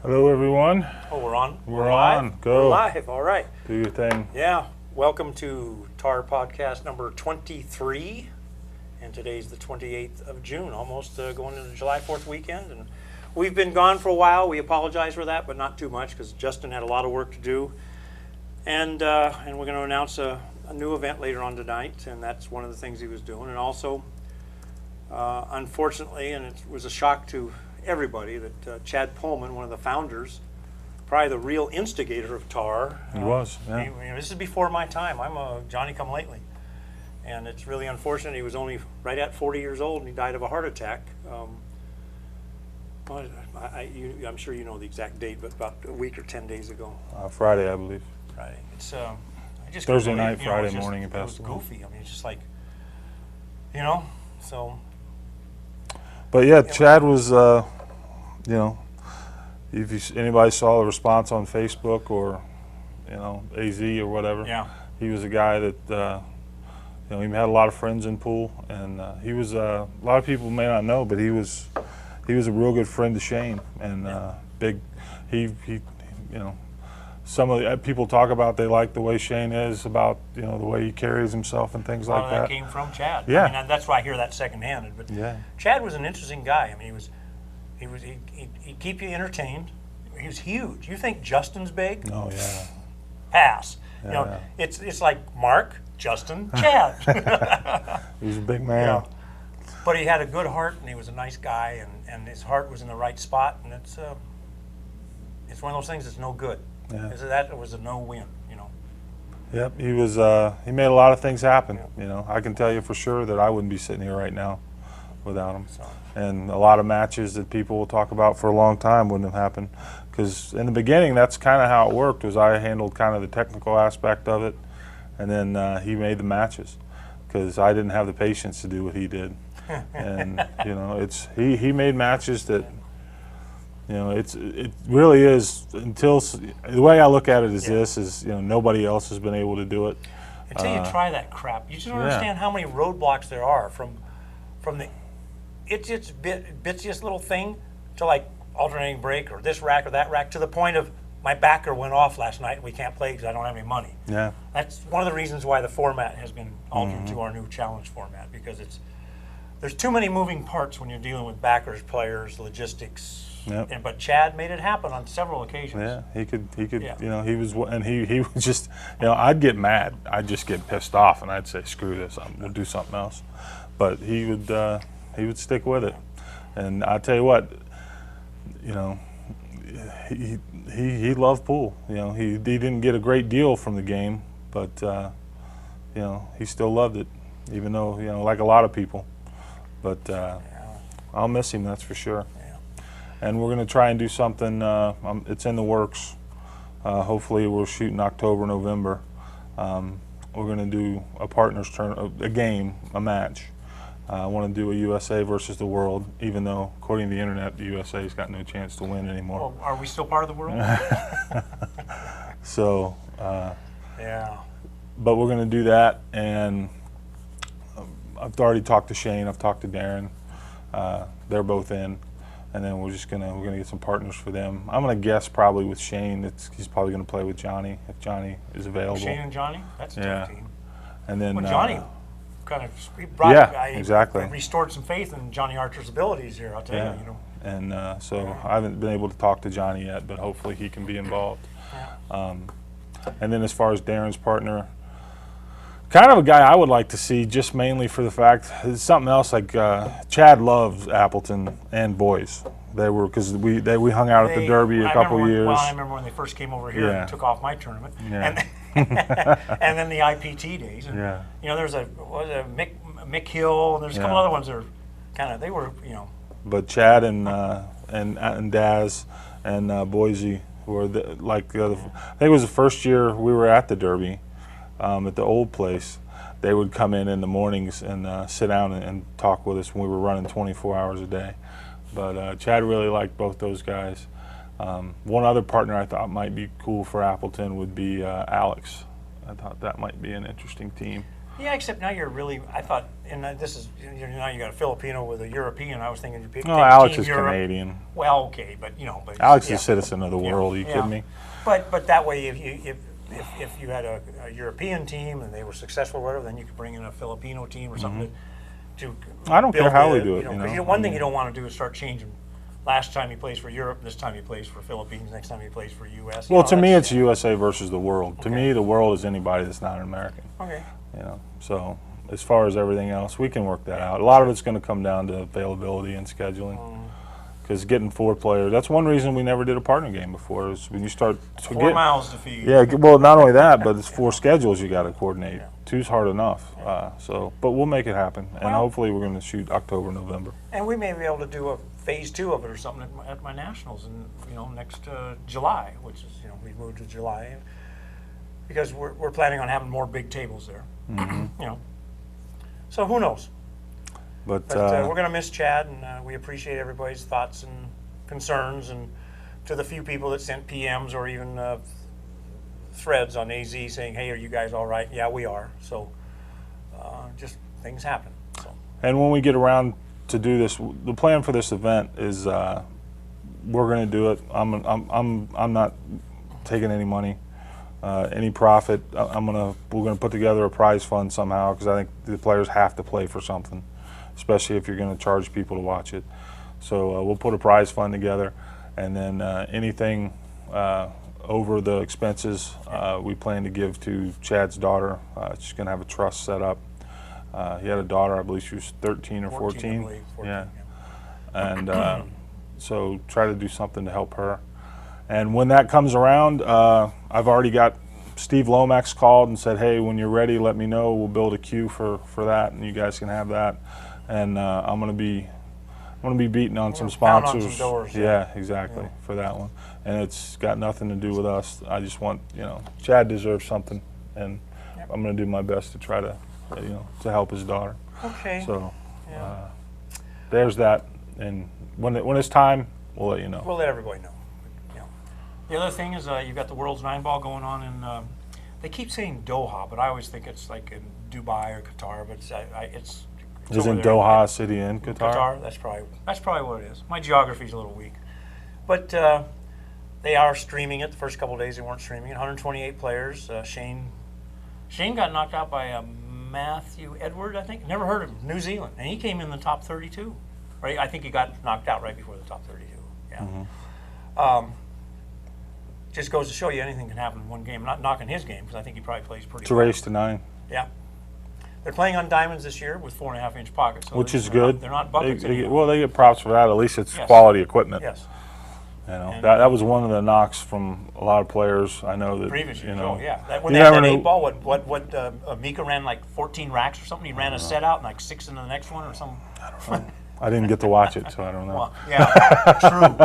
Hello, everyone. Oh, we're on? We're on. Go. We're live. All right. Do your thing. Yeah. Welcome to TAR Podcast number 23. And today's the 28th of June, almost going into the July 4th weekend. And we've been gone for a while. We apologize for that, but not too much because Justin had a lot of work to do. And we're going to announce a new event later on tonight, and that's one of the things he was doing. And also, unfortunately, and it was a shock to everybody, that Chad Pollman, one of the founders, probably the real instigator of TAR. He was, yeah. This is before my time. I'm a Johnny-come-lately. And it's really unfortunate. He was only right at 40 years old, and he died of a heart attack. I'm sure you know the exact date, but about a week or 10 days ago. Friday, I believe. Friday. It's I just Thursday couldn't night, believe, Friday it was morning, he it passed was away. goofy. I mean, it's just like, so. But yeah, Chad was, if anybody saw the response on Facebook or, AZ or whatever, Yeah. he was a guy that, he had a lot of friends in pool, and he was a lot of people may not know, but he was a real good friend to Shane, and some of the people talk about they like the way Shane is, about the way he carries himself and things A lot like of that that. came from Chad. Yeah. I mean, that's why I hear that secondhand. But Yeah. Chad was an interesting guy. I mean, he'd keep you entertained. He was huge. You think Justin's big? Oh yeah. Pass. Yeah. It's like Mark, Justin, Chad. He's a big man. But he had a good heart, and he was a nice guy, and his heart was in the right spot. And it's one of those things that's no good. Yeah. That was a no-win. Yep, he was. He made a lot of things happen. I can tell you for sure that I wouldn't be sitting here right now without him. So. And a lot of matches that people will talk about for a long time wouldn't have happened, because in the beginning, that's kind of how it worked. Was I handled kind of the technical aspect of it, and then he made the matches, because I didn't have the patience to do what he did. And he made matches that. It really is, until the way I look at it is this is nobody else has been able to do it until you try that crap. You just don't understand how many roadblocks there are from the bitsiest little thing to like alternating brake or this rack or that rack, to the point of my backer went off last night and we can't play because I don't have any money. Yeah, that's one of the reasons why the format has been altered to our new challenge format, because there's too many moving parts when you're dealing with backers, players, logistics. Yep. But Chad made it happen on several occasions. Yeah, he could. Yeah. He was, and he was just, I'd get mad. I'd just get pissed off, and I'd say, "Screw this! We'll do something else." But he would stick with it, and I tell you what, he loved pool. He didn't get a great deal from the game, but he still loved it, even though like a lot of people. But I'll miss him, that's for sure. And we're going to try and do something. It's in the works. Hopefully, we'll shoot in October, November. We're going to do a partners turn, a game, a match. I want to do a USA versus the world, even though, according to the internet, the USA's got no chance to win anymore. Well, are we still part of the world? So. Yeah. But we're going to do that, and I've already talked to Shane. I've talked to Darren. They're both in. And then we're gonna get some partners for them. I'm gonna guess probably with Shane. He's probably gonna play with Johnny if Johnny is available. Shane and Johnny, that's a tough team. And then Johnny kind of exactly restored some faith in Johnny Archer's abilities here. I'll tell you. And so I haven't been able to talk to Johnny yet, but hopefully he can be involved. Yeah. And then as far as Darren's partner, kind of a guy I would like to see, just mainly for the fact it's something else. Like Chad loves Appleton and boys. They were, because we hung out at the Derby a couple years. Well, I remember when they first came over here and took off my tournament, and then the IPT days. And, there's a Mick Hill, and there's a couple other ones that are they were. But Chad and Daz and Boise were I think it was the first year we were at the Derby. At the old place, they would come in the mornings and sit down and talk with us when we were running 24 hours a day. But Chad really liked both those guys. One other partner I thought might be cool for Appleton would be Alex. I thought that might be an interesting team. Yeah, except now you're really. I thought, and this is now you got a Filipino with a European. I was thinking you pick No, Alex Team is Europe. Canadian. Well, okay, but but Alex yeah. is a citizen of the world. Are you kidding me? But that way, if you had a European team and they were successful or whatever, then you could bring in a Filipino team or something to I don't care build how we do it. 'cause one thing you don't want to do is start changing. Last time he plays for Europe, this time he plays for Philippines, next time he plays for U.S. Well, to me, it's USA versus the world. To me, the world is anybody that's not an American. Okay. So as far as everything else, we can work that out. A lot of it's going to come down to availability and scheduling. Because getting 4 players, that's one reason we never did a partner game before, is when you start to 4 miles to feed. Yeah, well, not only that, but it's 4 schedules you got to coordinate. 2's hard enough. But we'll make it happen, and hopefully we're going to shoot October, November. And we may be able to do a phase 2 of it or something at my nationals in next July, which is we moved to July, because we're planning on having more big tables there. So who knows? But we're going to miss Chad, and we appreciate everybody's thoughts and concerns, and to the few people that sent PMs or even threads on AZ saying, "Hey, are you guys all right?" Yeah, we are. So just things happen. So. And when we get around to do this, the plan for this event is we're going to do it. I'm not taking any money, any profit. We're going to put together a prize fund somehow, because I think the players have to play for something, especially if you're going to charge people to watch it. So we'll put a prize fund together, and then anything over the expenses we plan to give to Chad's daughter. She's going to have a trust set up. He had a daughter, I believe she was 13 or 14. 14, yeah. And so try to do something to help her. And when that comes around, I've already got Steve Lomax called and said, "Hey, when you're ready, let me know. We'll build a queue for that, and you guys can have that." And I'm gonna be beating on some sponsors. On some doors, yeah, exactly, for that one. And it's got nothing to do with us. I just want, Chad deserves something, and I'm gonna do my best to try to, to help his daughter. Okay. So there's that, and when it's time, we'll let you know. We'll let everybody know. The other thing is you've got the World's 9-Ball going on in, they keep saying Doha, but I always think it's like in Dubai or Qatar, but it's Isn't Doha a city in Qatar? Qatar, that's probably what it is. My geography's a little weak. But they are streaming it. The first couple of days they weren't streaming it. 128 players. Shane got knocked out by Matthew Edward, I think. Never heard of him. New Zealand. And he came in the top 32. Right? I think he got knocked out right before the top 32. Yeah. Just goes to show you anything can happen in one game. I'm not knocking his game, because I think he probably plays pretty well. It's a race to 9. Yeah. They're playing on diamonds this year with 4.5-inch pockets. So which is good. They're not buckets anymore. Well, they get props for that. At least it's quality equipment. Yes. That was one of the knocks from a lot of players. I know that previous years. When you they had never that know. 8-ball, what Mika ran like 14 racks or something. He ran a set out and like 6 into the next one or something. I don't know. I didn't get to watch it, so I don't know. Well, yeah, true.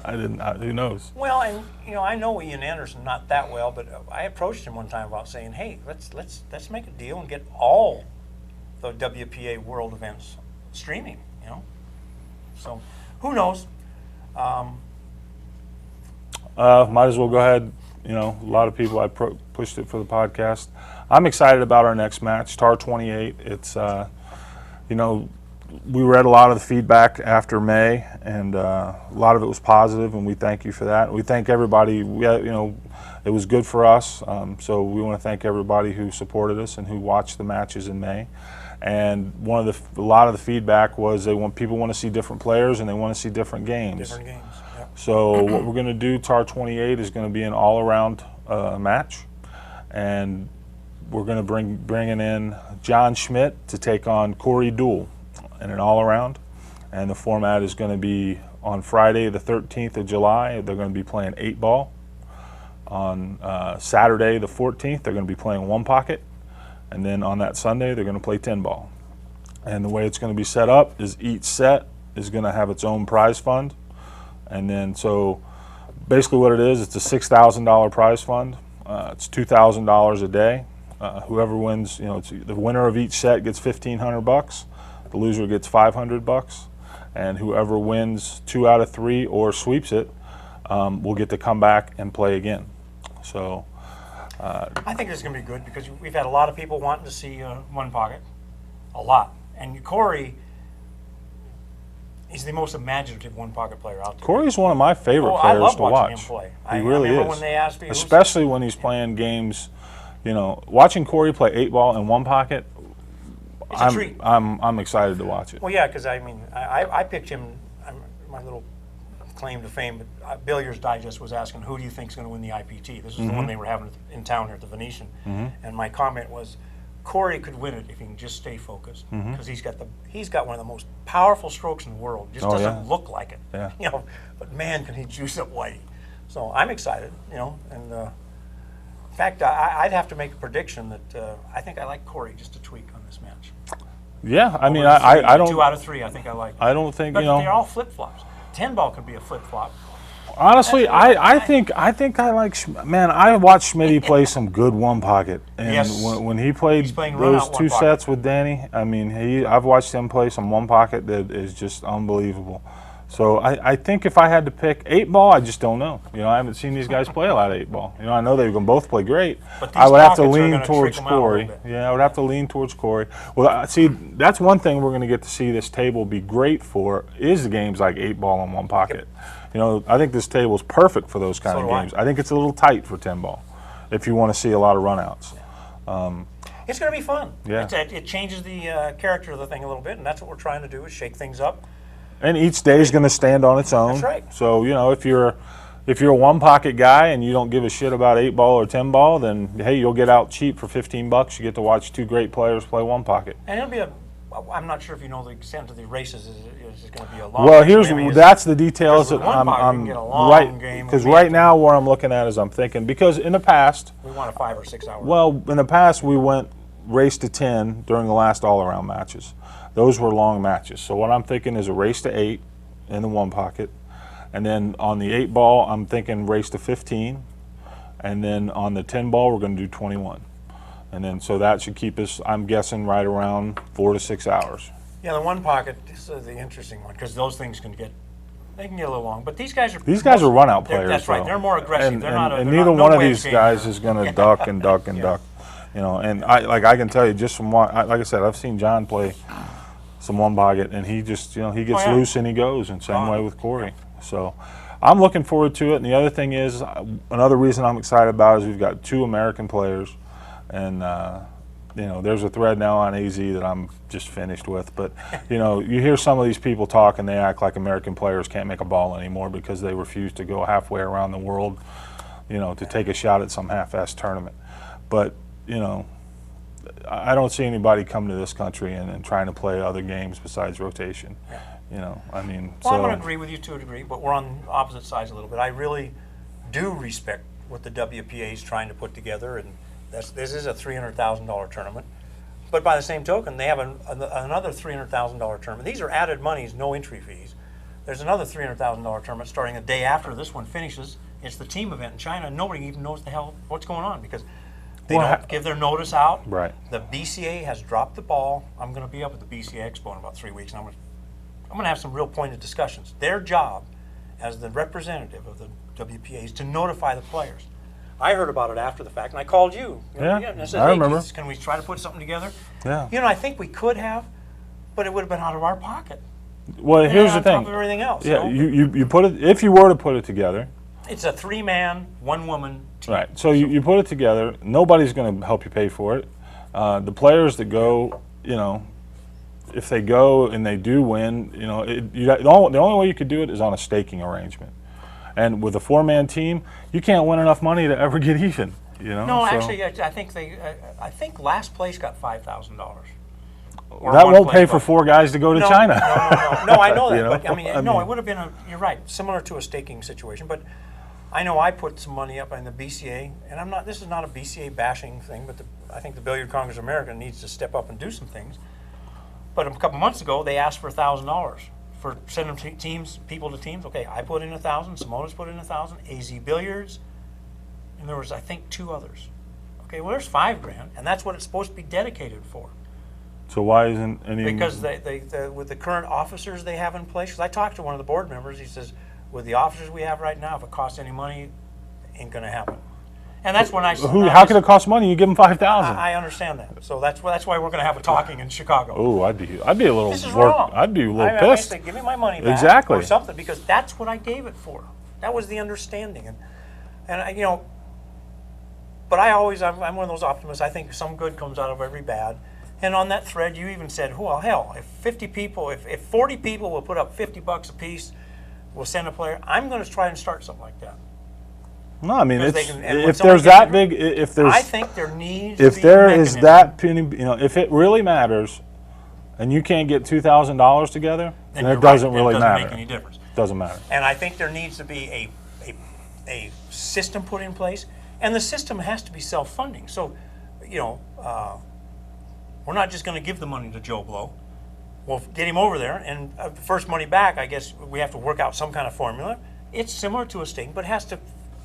I didn't. Who knows? Well, and I know Ian Anderson not that well, but I approached him one time about saying, "Hey, let's make a deal and get all the WPA World events streaming." So who knows? Might as well go ahead. A lot of people, I pushed it for the podcast. I'm excited about our next match, TAR 28. It's we read a lot of the feedback after May, and a lot of it was positive, and we thank you for that. We thank everybody. It was good for us, so we want to thank everybody who supported us and who watched the matches in May. And a lot of the feedback was people want to see different players and they want to see different games. Different games. Yep. So what we're going to do, TAR 28 is going to be an all-around match, and we're going to bringing in John Schmidt to take on Corey Deuel in an all-around, and the format is going to be on Friday the 13th of July. They're going to be playing 8-ball. On Saturday the 14th, they're going to be playing 1 pocket, and then on that Sunday they're going to play 10-ball. And the way it's going to be set up is each set is going to have its own prize fund, and then so basically what it is, it's a $6,000 prize fund. It's $2,000 a day. Whoever wins, it's the winner of each set gets $1,500. The loser gets $500, and whoever wins 2 out of 3 or sweeps it will get to come back and play again. So I think this is going to be good because we've had a lot of people wanting to see one pocket, a lot. And Corey is the most imaginative one pocket player out there. Corey's one of my favorite I players love to watching watch. him play. He really I remember is. when they asked me, especially when he's playing games. You know, watching Corey play 8-ball in one pocket, it's a treat. I'm excited to watch it. Well, yeah, because I mean, I picked him. My little claim to fame, but Billiards Digest was asking, who do you think is going to win the IPT? This is the one they were having in town here at the Venetian. And my comment was, Corey could win it if he can just stay focused, because he's got one of the most powerful strokes in the world. Just doesn't look like it, you know. But man, can he juice it whitey? So I'm excited, you know. And in fact, I'd have to make a prediction that I think I like Corey just a tweak on this match. Yeah, I mean, I don't. 2 out of 3, I think I like. I don't think, but you know. they're all flip flops. 10-ball could be a flip flop. Honestly, I think I like. Man, I watched Schmidt play some good one pocket, and Yes. when he played those 2 sets with Danny, I mean, I've watched him play some one pocket that is just unbelievable. So I think if I had to pick 8-ball, I just don't know. You know, I haven't seen these guys play a lot of 8-ball. You know, I know they can both play great. But I would have to pockets are lean gonna towards trick 'em out a little Corey. bit. Yeah, I would have to lean towards Corey. Well, see, that's one thing we're going to get to see this table be great for is the games like 8-ball and one pocket. You know, I think this table is perfect for those kind of games. I think it's a little tight for 10-ball if you want to see a lot of runouts. It's going to be fun. Yeah. It changes the character of the thing a little bit, and that's what we're trying to do, is shake things up. And each day is going to stand on its own. That's right. So, you know, if you're a one pocket guy and you don't give a shit about 8-ball or 10-ball, then hey, you'll get out cheap for $15. You get to watch 2 great players play one pocket. And it'll be I'm not sure if you know the extent of the races. Is it going to be a long? Well, that's the details that I'm right, because right now where I'm looking at is I'm thinking, because in the past we want a 5 or 6 hour. Well, in the past we went race to 10 during the last all-around matches. Those were long matches. So what I'm thinking is a race to 8 in the one pocket, and then on the 8-ball I'm thinking race to 15, and then on the 10-ball we're going to do 21, and then so that should keep us, I'm guessing, right around 4 to 6 hours. Yeah, the one pocket is the interesting one, because those things can get a little long. But these guys are run-out players. That's right. Though. They're more aggressive. And, they're not. And they're neither not, one no of these wedge guys game. is going to duck and duck and duck. You know, and I can tell you just from what, like I said, I've seen John play some one pocket, and he just, you know, he gets loose and he goes, and same way with Corey. So I'm looking forward to it. And the other thing is, another reason I'm excited about is we've got 2 American players, and you know, there's a thread now on AZ that I'm just finished with. But you know, you hear some of these people talk, and they act like American players can't make a ball anymore because they refuse to go halfway around the world, you know, to take a shot at some half-assed tournament. But you know, I don't see anybody coming to this country and trying to play other games besides rotation. You know, I mean. Well, I'm going to agree with you to a degree, but we're on opposite sides a little bit. I really do respect what the WPA is trying to put together, and this is a $300,000 tournament. But by the same token, they have another $300,000 tournament. These are added monies, no entry fees. There's another $300,000 tournament starting the day after this one finishes. It's the team event in China, and nobody even knows the hell what's going on because they don't give their notice out. Right. The BCA has dropped the ball. I'm going to be up at the BCA Expo in about 3 weeks, and I'm going to have some real pointed discussions. Their job as the representative of the WPA is to notify the players. I heard about it after the fact, and I called you. And I said, I remember. Can we try to put something together? Yeah. You know, I think we could have, but it would have been out of our pocket. Well, here's the on thing. top of everything else. Yeah, you put it, if you were to put it together. It's a 3-man, 1-woman team. Right. So you put it together. Nobody's going to help you pay for it. The players that go, you know, if they go and they do win, you know, the only way you could do it is on a staking arrangement. And with a 4-man team, you can't win enough money to ever get even. You know. No, actually, I think last place got $5,000. That won't pay for 4 guys to go to China. No, I know that. You know? But I mean, it would have been you're right, similar to a staking situation. But I know I put some money up in the BCA, and this is not a BCA bashing thing, but I think the Billiard Congress of America needs to step up and do some things. But a couple months ago, they asked for $1,000 for sending people to teams. Okay, I put in 1,000, Simona's put in 1,000, AZ Billiards, and there was, I think, 2 others. Okay, well, there's $5,000, and that's what it's supposed to be dedicated for. So why isn't any? Because with the current officers they have in place, because I talked to one of the board members, he says, with the officers we have right now, if it costs any money, it ain't going to happen. And that's when I. How can it cost money? You give them $5,000. I understand that. So that's why we're going to have a talking in Chicago. Oh, I'd be a little This is wrong. I'd be a little I pissed. say, give me my money back. Exactly. Or something, because that's what I gave it for. That was the understanding, and I, But I'm one of those optimists. I think some good comes out of every bad. And on that thread, you even said, well, hell, if 40 people will put up $50 a piece, we'll send a player. I'm going to try and start something like that. No, I mean, if there's that big, if there's, I think there needs. If to be there a is mechanism. that penny, if it really matters, and you can't get $2,000 together, then it doesn't really matter. It doesn't make any difference. Doesn't matter. And I think there needs to be a system put in place, and the system has to be self-funding. So, we're not just going to give the money to Joe Blow. We'll get him over there, and the first money back, I guess we have to work out some kind of formula. It's similar to a sting, but it has to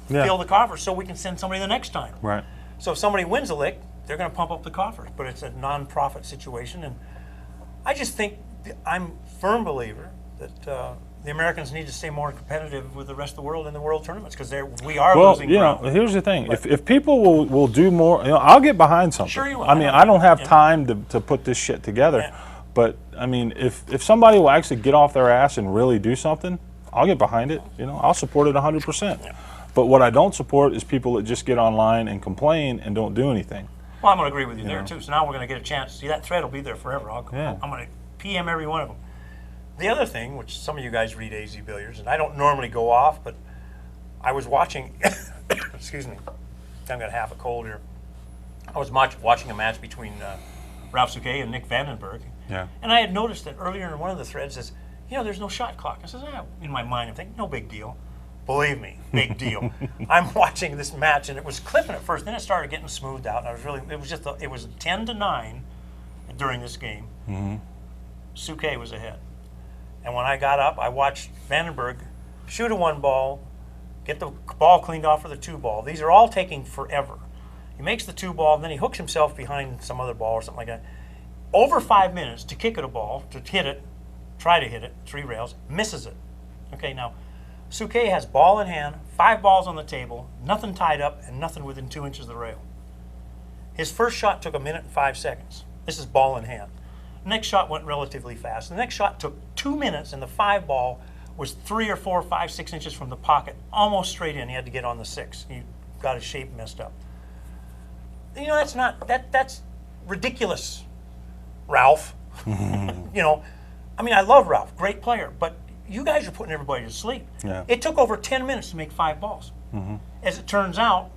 fill the coffers so we can send somebody the next time. Right. So if somebody wins a lick, they're going to pump up the coffers, but it's a non-profit situation. And I just think I'm a firm believer that the Americans need to stay more competitive with the rest of the world in the world tournaments, because we are losing ground. Here's the thing. If people will do more, I'll get behind something. Sure you will. I mean, I don't have time to put this shit together. Yeah. But, I mean, if somebody will actually get off their ass and really do something, I'll get behind it. I'll support it 100%. Yeah. But what I don't support is people that just get online and complain and don't do anything. Well, I'm going to agree with you there, too. So now we're going to get a chance. See, that thread will be there forever. I'm going to PM every one of them. The other thing, which some of you guys read AZ Billiards, and I don't normally go off, but I was watching, excuse me, I've got half a cold here. I was watching a match between Ralph Souquet and Nick Vandenberg. Yeah. And I had noticed that earlier in one of the threads says, there's no shot clock. I says, in my mind, I'm thinking, no big deal. Believe me, big deal. I'm watching this match, and it was clipping at first. Then it started getting smoothed out, and it was 10-9 during this game. Mm-hmm. Souquet was ahead. And when I got up, I watched Vandenberg shoot a 1 ball, get the ball cleaned off for the 2 ball. These are all taking forever. He makes the 2 ball, and then he hooks himself behind some other ball or something like that. Over 5 minutes to kick at a ball, to hit it, try to hit it, 3 rails, misses it. Okay, now, Souquet has ball in hand, 5 balls on the table, nothing tied up, and nothing within 2 inches of the rail. His first shot took 1 minute and 5 seconds. This is ball in hand. Next shot went relatively fast. The next shot took 2 minutes, and the 5 ball was 3 or 4, 5, 6 inches from the pocket, almost straight in. He had to get on the 6. He got his shape messed up. That's ridiculous, Ralph. I love Ralph, great player, but you guys are putting everybody to sleep. Yeah. It took over 10 minutes to make 5 balls. Mm-hmm. As it turns out,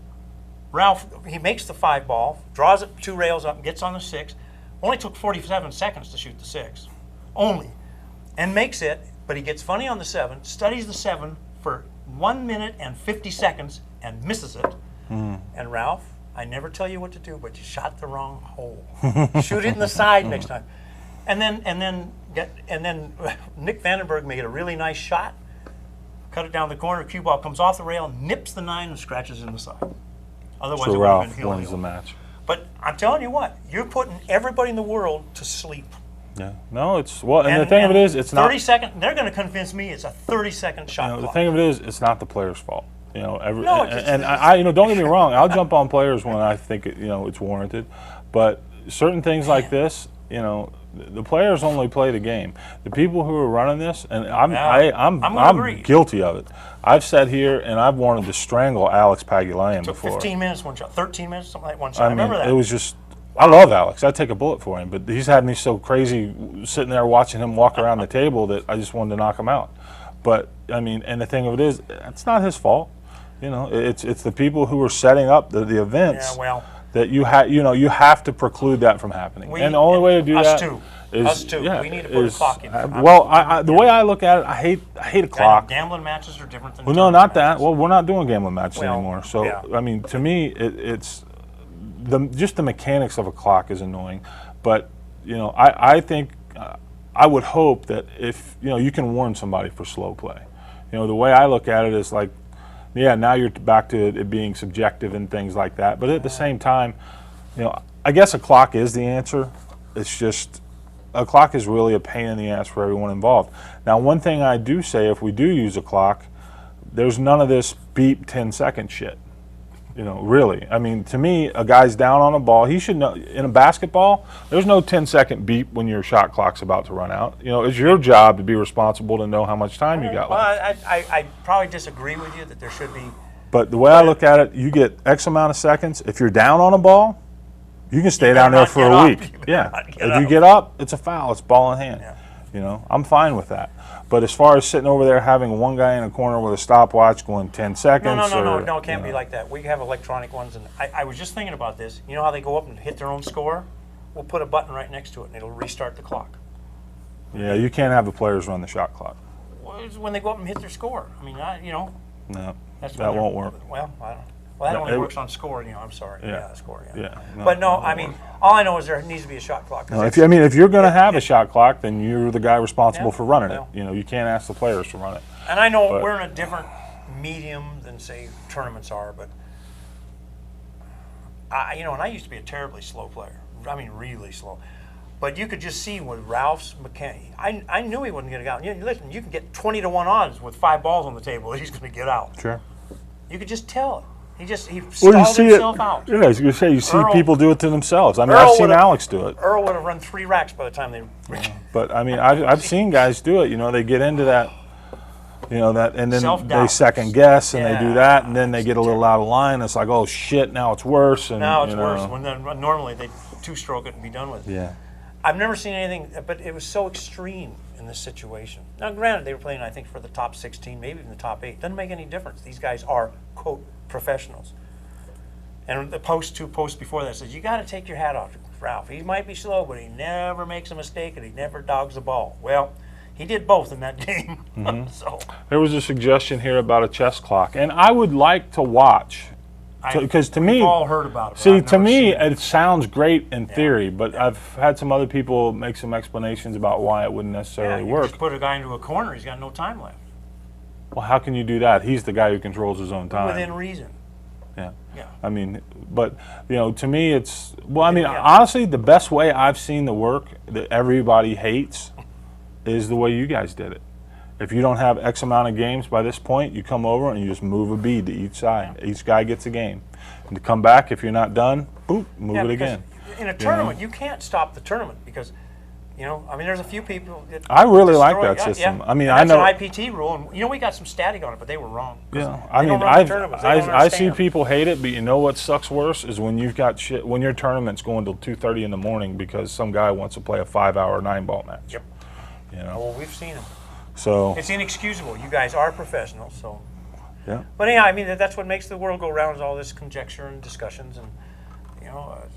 Ralph, he makes the 5 ball, draws it 2 rails up, and gets on the 6. Only took 47 seconds to shoot the 6. Only. And makes it, but he gets funny on the 7, studies the 7 for 1 minute and 50 seconds, and misses it. Mm. And Ralph, I never tell you what to do, but you shot the wrong hole. Shoot it in the side next time. And then Nick Vandenberg made a really nice shot, cut it down the corner, cue ball comes off the rail, nips the 9 and scratches in the side. Otherwise, So it would have been Ralph heel wins the heel. match. But I'm telling you what, you're putting everybody in the world to sleep. Yeah. No, it's and the thing of it is, it's 30 not. Second. They're going to convince me it's a 30-second shot The clock. thing of it is, it's not the player's fault. No, I don't get me wrong. I'll jump on players when I think it's warranted, but certain things like this, the players only play the game. The people who are running this, and I'm guilty of it. I've sat here and I've wanted to strangle Alex Pagulayan Took before. 15 minutes, one shot, 13 minutes, something like one shot. I I remember that. It was just. I love Alex. I'd take a bullet for him, but he's had me so crazy sitting there watching him walk around the table that I just wanted to knock him out. But and the thing of it is, it's not his fault. It's the people who are setting up the events. Yeah, well. That you have to preclude that from happening. And the only way to do us that too. is Us too. We need to put a clock in. The way I look at it, I hate a clock. Gambling matches are different than. Well, no, not that. matches. Well, we're not doing gambling matches Well, anymore. So yeah. To me, it's just the mechanics of a clock is annoying. But I think I would hope that if you can warn somebody for slow play. The way I look at it is like. Yeah, now you're back to it being subjective and things like that. But at the same time, I guess a clock is the answer. It's just a clock is really a pain in the ass for everyone involved. Now, one thing I do say, if we do use a clock, there's none of this beep 10-second shit. You know, really. I mean, to me, a guy's down on a ball. He should know. In a basketball, there's no 10-second beep when your shot clock's about to run out. You know, it's your job to be responsible to know how much time you got Well, left. I probably disagree with you that there should be. But the way I look at it, you get X amount of seconds. If you're down on a ball, you can stay down there for a week. Yeah. If you get up, it's a foul. It's ball in hand. Yeah. You know, I'm fine with that. But as far as sitting over there having one guy in a corner with a stopwatch going 10 seconds. No, it can't be like that. We have electronic ones, and I was just thinking about this. You know how they go up and hit their own score? We'll put a button right next to it, and it'll restart the clock. Yeah, you can't have the players run the shot clock. Well, it's when they go up and hit their score. I mean, No, that's that won't work. Well, I don't. Well, that No, only works on score. I'm sorry. Yeah. Score. Yeah. But no, I mean, all I know is there needs to be a shot clock. No, if you're going to have a shot clock, then you're the guy responsible for running well. it. You know, you can't ask the players to run it. And I know But- we're in a different medium than say tournaments are, but and I used to be a terribly slow player. I mean, really slow. But you could just see with Ralph's mechanic. I knew he wasn't going to get out. Listen, you can get 20-1 odds with 5 balls on the table that he's going to get out. Sure. You could just tell it. He Well, you stalled see himself it. out. Yeah, I was going to say, you see Earl- people do it to themselves. I mean, Earl I've seen would've- Alex do it. Earl would have run 3 racks by the time they. But I mean, I've seen guys do it. You know, they get into that, and then they Self-doubt. second guess and they do Yeah. that, and then they get a little out of line. It's like, oh shit, now it's worse. And Now it's you know, worse. When normally they 2-stroke it and be done with it. Yeah. I've never seen anything, but it was so extreme in this situation. Now, granted, they were playing, I think, for the top 16, maybe even the top 8. Doesn't make any difference. These guys are, quote, professionals. And the two posts before that says, you got to take your hat off to Ralph. He might be slow, but he never makes a mistake, and he never dogs the ball. Well, he did both in that game. So There was a suggestion here about a chess clock, and I would like to watch. Because to me, we've all heard about it. but see, I've to never me, seen it. it sounds great in theory, but I've had some other people make some explanations about why it wouldn't necessarily you work. just put a guy into a corner, he's got no time left. Well, how can you do that? He's the guy who controls his own time. Within reason. Yeah. Yeah. I mean, but, to me, it's, well, I mean, Yeah. honestly, the best way I've seen to work that everybody hates is the way you guys did it. If you don't have X amount of games by this point, you come over and you just move a bead to each side. Yeah. Each guy gets a game. And to come back, if you're not done, boop, move it again. In a tournament, you can't stop the tournament because, I mean, there's a few people that I really like destroy- that system. Yeah. I mean, And I know. that's an IPT rule, and we got some static on it, but they were wrong. 'Cause Yeah, I they mean, don't run the tournaments. They don't I see understand. people hate it, but you know what sucks worse is when you've got shit, when your tournament's going till 2:30 in the morning because some guy wants to play a 5-hour 9-ball match. Yep. You know, Well, we've seen them. so It's inexcusable. You guys are professionals, so. yeah. But yeah, I mean that's what makes the world go round is all this conjecture and discussions, and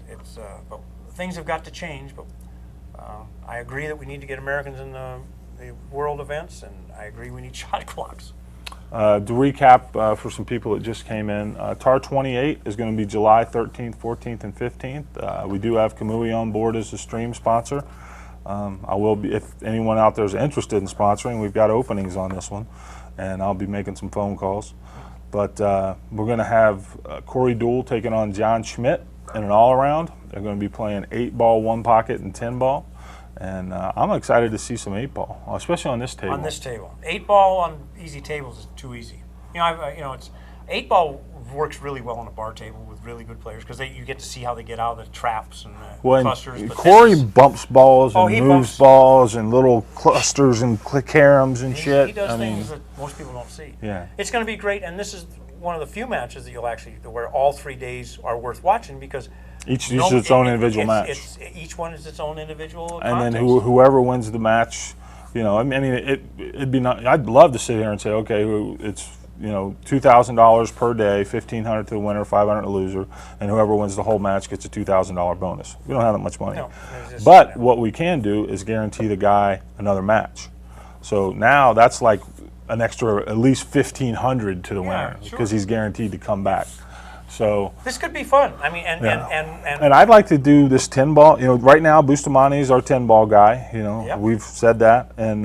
it's. But things have got to change. But I agree that we need to get Americans in the world events, and I agree we need shot clocks. To recap for some people that just came in, TAR 28 is going to be July 13th, 14th, and 15th. We do have Kamui on board as a stream sponsor. I will be, if anyone out there is interested in sponsoring, we've got openings on this one, and I'll be making some phone calls. But we're going to have Corey Deuel taking on John Schmidt in an all-around. They're going to be playing 8-ball, 1-pocket, and 10-ball. And I'm excited to see some 8-ball, especially on this table. On this table, 8-ball on easy tables is too easy. It's 8-ball works really well on a bar table with really good players because you get to see how they get out of the traps and clusters. And but Corey this is- bumps balls and he moves bumps. balls and little clusters and caroms and He shit. does I mean, things that most people don't see. Yeah. It's going to be great, and this is one of the few matches that you'll actually where all 3 days are worth watching because each is its own individual match. Each one is its own individual And then contest. whoever wins the match, I mean, it'd be not. I'd love to sit here and say, okay, it's $2,000 per day, $1,500 to the winner, $500 to the loser, and whoever wins the whole match gets a $2,000 bonus. We don't have that much money. No, it's just- But what we can do is guarantee the guy another match. So now that's like an extra at least $1,500 to the winner sure. because he's guaranteed to come back. So. This could be fun. I mean, And I'd like to do this 10-ball. Right now, Bustamante is our 10-ball guy. Yep. We've said that, and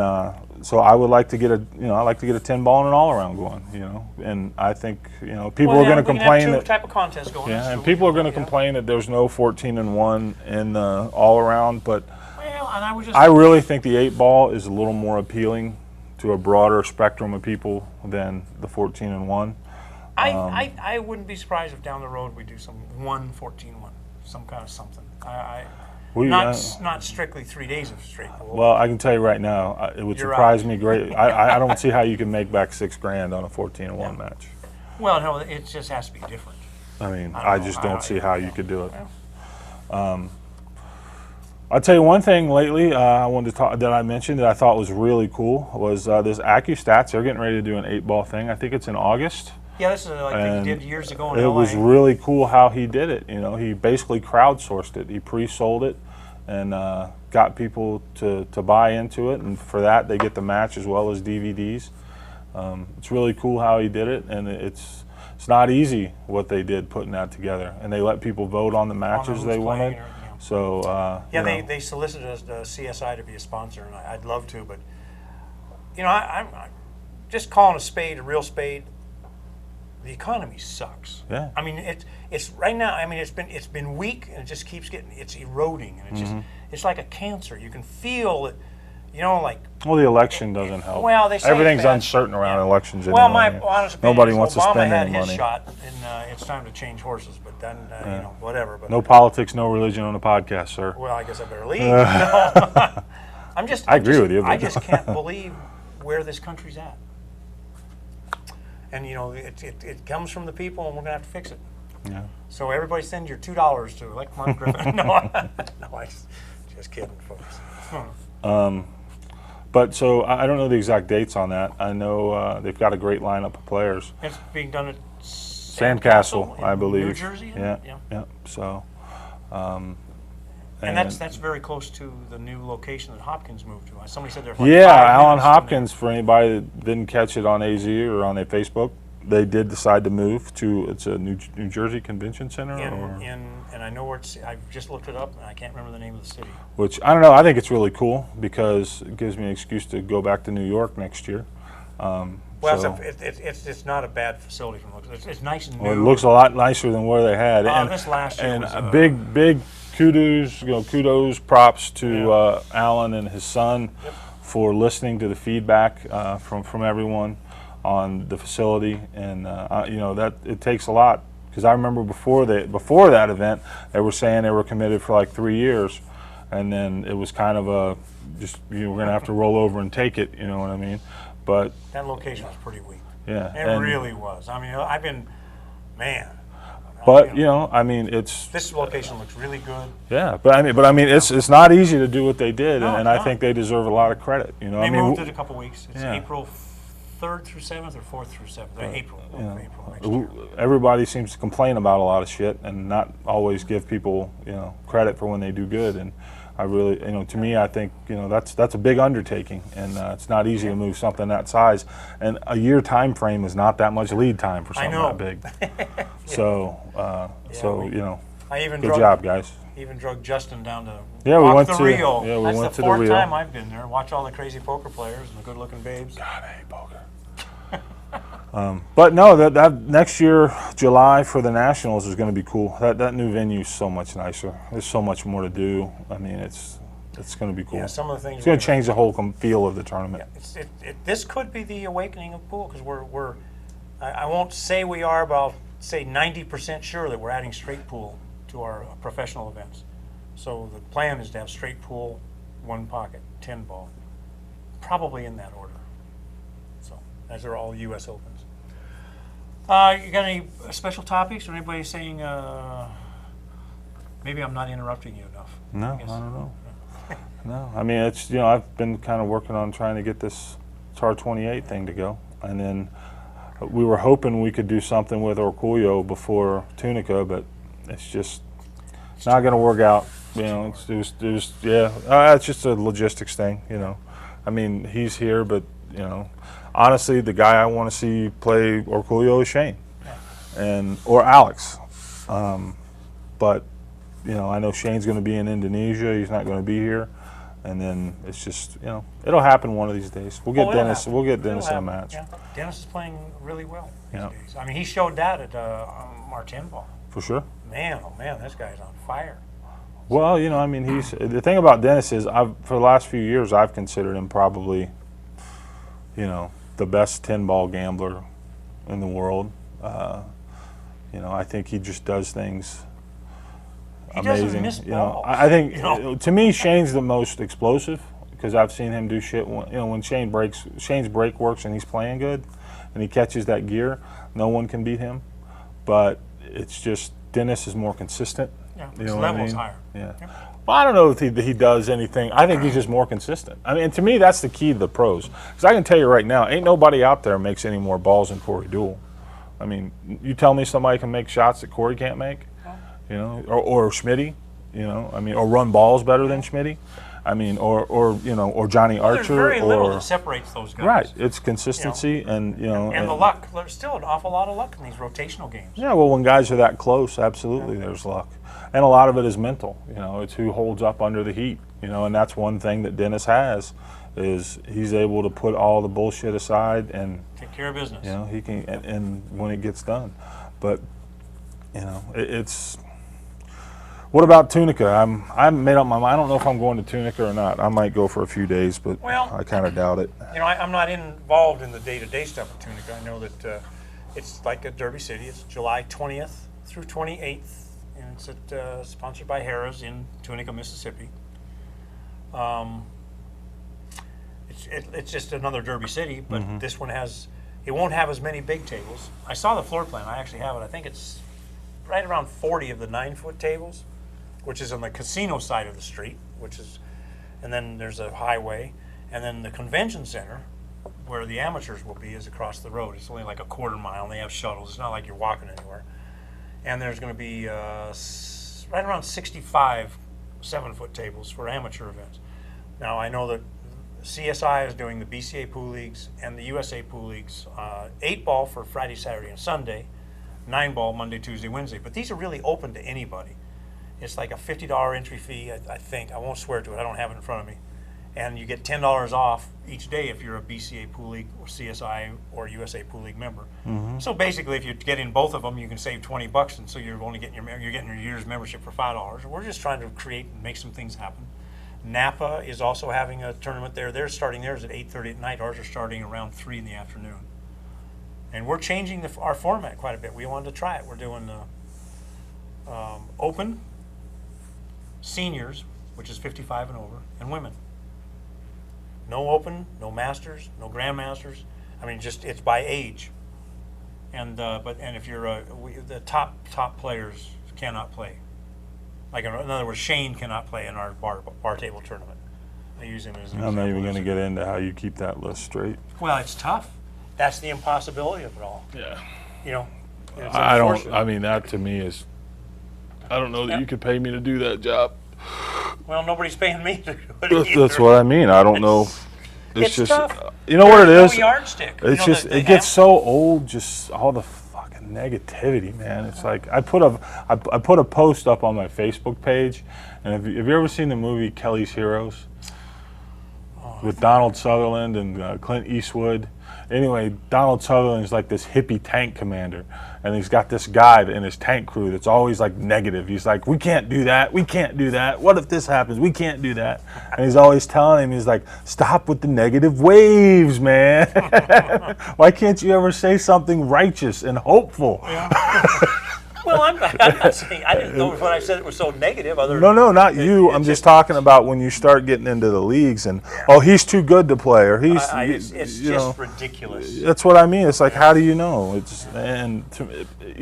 so I would like to get a 10-ball and an all-around going. And I think people are going to complain have that. two type of contests going. Yeah, and so people are going to yeah. complain that there's no 14-1 in the all-around, but Well, and I was just. I really think the 8-ball is a little more appealing to a broader spectrum of people than the 14-1. I wouldn't be surprised if down the road we do some 14-1, some kind of something. Not strictly 3 days of straight pool. Well, I can tell you right now, it would surprise me great. I don't see how you can make back $6,000 on a 14-1 match. Well, no, it just has to be different. I mean, I just don't see how you could do it. I'll tell you one thing lately I wanted to talk that I mentioned that I thought was really cool was this AccuStats. They're getting ready to do an 8-ball thing. I think it's in August. Yeah, this is like he did years ago in LA. It LA. was really cool how he did it. You know, he basically crowdsourced it. He pre-sold it and got people to buy into it, and for that they get the match as well as DVDs. It's really cool how he did it, and it's not easy what they did putting that together. And they let people vote on the matches they wanted. So they solicited us, the CSI, to be a sponsor, and I'd love to, but I'm just calling a real spade. The economy sucks. Yeah. I mean, it's right now. I mean, it's been weak, and it just keeps it's eroding, and it's like a cancer. You can feel it. Like. Well, the election doesn't help. Well, they say everything's uncertain around elections. Well, anyway. my honest opinion nobody is wants Obama to spend had any his money. shot, and it's time to change horses. But then, whatever. But no politics, no religion on the podcast, sir. well, I guess I better leave. No. I agree with you. But I just can't believe where this country's at. And it comes from the people, and we're gonna have to fix it. Yeah. So everybody send your $2 to elect Mark Griffin. No, I just kidding, folks. But so I don't know the exact dates on that. I know they've got a great lineup of players. It's being done at Sandcastle, I believe. New Jersey. Yeah. So. And that's very close to the new location that Hopkins moved to. Somebody said they're Alan Hopkins. For anybody that didn't catch it on AZ or on their Facebook, they did decide to move to it's a New Jersey Convention Center. And I know where it's. I've just looked it up, and I can't remember the name of the city. Which I don't know. I think it's really cool because it gives me an excuse to go back to New York next year. It's not a bad facility from looks. It's nice and new. Well, it looks a lot nicer than where they had. This last year was a big kudos, props to Alan and his son for listening to the feedback from everyone on the facility, and that it takes a lot because I remember before that event they were saying they were committed for like 3 years, and then it was kind of we're going to have to roll over and take it. You know what I mean? But that location was pretty weak. Yeah, it really was. I mean, I've been, man. But this location looks really good. Yeah, but I mean, it's not easy to do what they did, and I think they deserve a lot of credit. They moved it a couple weeks. It's April 3rd through 7th or 4th through 7th. April next year. Everybody seems to complain about a lot of shit and not always give people credit for when they do good. And I really, to me, I think that's a big undertaking, and it's not easy to move something that size. And a year time frame is not that much lead time for something that big. Good job, guys. Even drug Justin down to we went the to Rio. Yeah, we That's went the to fourth the Rio. time I've been there. Watch all the crazy poker players and the good-looking babes. God, I hate poker. But no, that next year, July for the Nationals is going to be cool. That new venue is so much nicer. There's so much more to do. I mean, it's going to be cool. Yeah, some of the things. It's going to change the whole feel of the tournament. Yeah, this could be the awakening of pool because we're. I won't say we are, but I'll say 90% sure that we're adding straight pool to our professional events. So the plan is to have straight pool, one pocket, 10 ball, probably in that order. So as are all U.S. Opens. You got any special topics or anybody saying? Maybe I'm not interrupting you enough. No, I don't know. No, I mean it's I've been kind of working on trying to get this TAR 28 thing to go, and then we were hoping we could do something with Orgullo before Tunica, but it's just not going to work out. It's just a logistics thing. I mean he's here, but honestly, the guy I want to see play Orgullo is Shane, or Alex. But I know Shane's going to be in Indonesia. He's not going to be here, and then it's just it'll happen one of these days. We'll get Dennis. We'll get Dennis in a match. Yeah. Dennis is playing really well these days. I mean, he showed that at our 10 ball. For sure. Man, oh man, this guy's on fire. Well, I mean, the thing about Dennis is, for the last few years, I've considered him probably, the best 10-ball gambler in the world. You know, I think he just does things He amazing. doesn't miss You know, balls. I think you know? to me Shane's the most explosive because I've seen him do shit. When, you know, when Shane's break works and he's playing good, and he catches that gear, no one can beat him. But it's just Dennis is more consistent. Yeah, You his know what I level is mean? higher. Yeah. Yep. Well, I don't know if he does anything. I think he's just more consistent. I mean, to me, that's the key to the pros. Because I can tell you right now, ain't nobody out there makes any more balls than Corey Deuel. I mean, you tell me somebody can make shots that Corey can't make, you know, or Schmitty, you know, I mean, or run balls better than Schmitty. I mean, or you know, or Johnny Well, Archer. there's very little or that separates those guys. right, it's consistency and you know And the luck. There's still an awful lot of luck in these rotational games. Yeah, well, when guys are that close, absolutely, there's luck, and a lot of it is mental. You know, it's who holds up under the heat. You know, and that's one thing that Dennis has, is he's able to put all the bullshit aside and Take care of business. you know he can, and when it gets done, but you know it's. What about Tunica? I haven't made up my mind. I don't know if I'm going to Tunica or not. I might go for a few days, but Well, I kind of doubt it. You know, I'm not involved in the day-to-day stuff at Tunica. I know that it's like at Derby City. It's July 20th through 28th, and it's at, sponsored by Harrah's in Tunica, Mississippi. It's just another Derby City, but this one it won't have as many big tables. I saw the floor plan. I actually have it. I think it's right around 40 of the 9-foot tables, which is on the casino side of the street, and then there's a highway, and then the convention center, where the amateurs will be, is across the road. It's only like a quarter mile, and they have shuttles. It's not like you're walking anywhere. And there's going to be right around 65 7-foot tables for amateur events. Now, I know that CSI is doing the BCA Pool Leagues and the USA Pool Leagues, 8-ball for Friday, Saturday, and Sunday, 9-ball Monday, Tuesday, Wednesday. But these are really open to anybody. It's like a $50 entry fee, I think. I won't swear to it. I don't have it in front of me. And you get $10 off each day if you're a BCA Pool League or CSI or USA Pool League member. So basically, if you get in both of them, you can save $20, and so you're only getting you're getting your year's membership for $5. We're just trying to create and make some things happen. Napa is also having a tournament there. They're starting theirs at 8:30 at night. Ours are starting around 3 in the afternoon. And we're changing our format quite a bit. We wanted to try it. We're doing open, seniors, which is 55 and over, and women. No open, no masters, no grandmasters. I mean, just it's by age. And and if you're the top players cannot play. Like in other words, Shane cannot play in our bar table tournament. I use him as an example. I'm not even going to get into how you keep that list straight. Well, it's tough. That's the impossibility of it all. Yeah. You know. It's I don't. unfortunate. I mean, that to me is. I don't know that you could pay me to do that job. Well, nobody's paying me to do it either. That's what I mean. I don't know. It's just, tough. you know what it There's is? no yardstick. It's You know, just it gets so old. Just all the fucking negativity, man. It's like I put a post up on my Facebook page, and have you ever seen the movie Kelly's Heroes with Donald Sutherland and Clint Eastwood? Anyway, Donald Sutherland's like this hippie tank commander, and he's got this guy in his tank crew that's always like negative. He's like, we can't do that, we can't do that, what if this happens, we can't do that. And he's always telling him, he's like, stop with the negative waves, man. Why can't you ever say something righteous and hopeful? Yeah. Well, I'm not saying, I didn't know when I said it was so negative. No, not you. I'm just talking about when you start getting into the leagues and, oh, he's too good to play, or he's, it's just ridiculous. That's what I mean. It's like, how do you know? You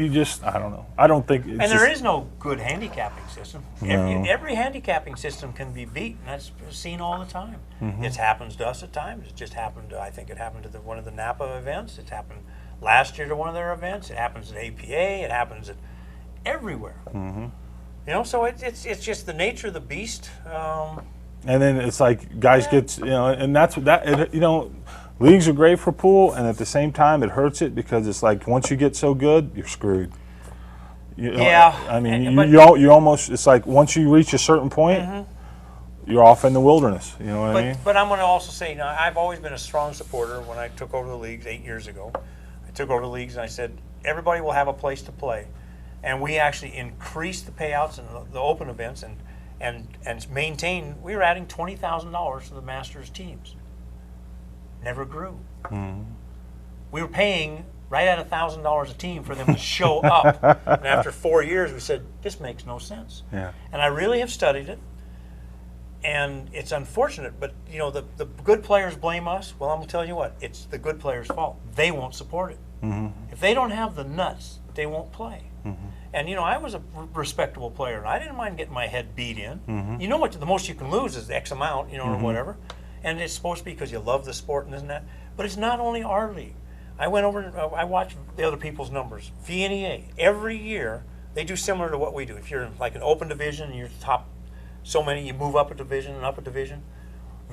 just, I don't know. I don't think. And there is no good handicapping system. No. Every handicapping system can be beat, and that's seen all the time. It happens to us at times. It just happened. I think it happened to one of the Napa events. It happened last year to one of their events. It happens at APA. It happens at everywhere. You know, so it's just the nature of the beast. And then it's like guys get, you know, and that's that. You know, leagues are great for pool, and at the same time, it hurts it because it's like once you get so good, you're screwed. You know, yeah. I mean, you almost. It's like once you reach a certain point, you're off in the wilderness. You know what I mean? But I'm going to also say, now, I've always been a strong supporter. When I took over the leagues 8 years ago, I took over the leagues and I said everybody will have a place to play. And we actually increased the payouts in the open events and maintained. We were adding $20,000 to the Masters teams. Never grew. We were paying right at $1,000 a team for them to show up. And after 4 years, we said, this makes no sense. Yeah. And I really have studied it. And it's unfortunate, but you know, the good players blame us. Well, I'm gonna tell you what, it's the good players' fault. They won't support it. If they don't have the nuts, they won't play. And you know, I was a respectable player, and I didn't mind getting my head beat in. You know what? The most you can lose is X amount, you know, or whatever. And it's supposed to be because you love the sport and this and that. But it's not only our league. I went over and I watched the other people's numbers. VNEA every year they do similar to what we do. If you're in like an open division, and you're top so many, you move up a division and up a division.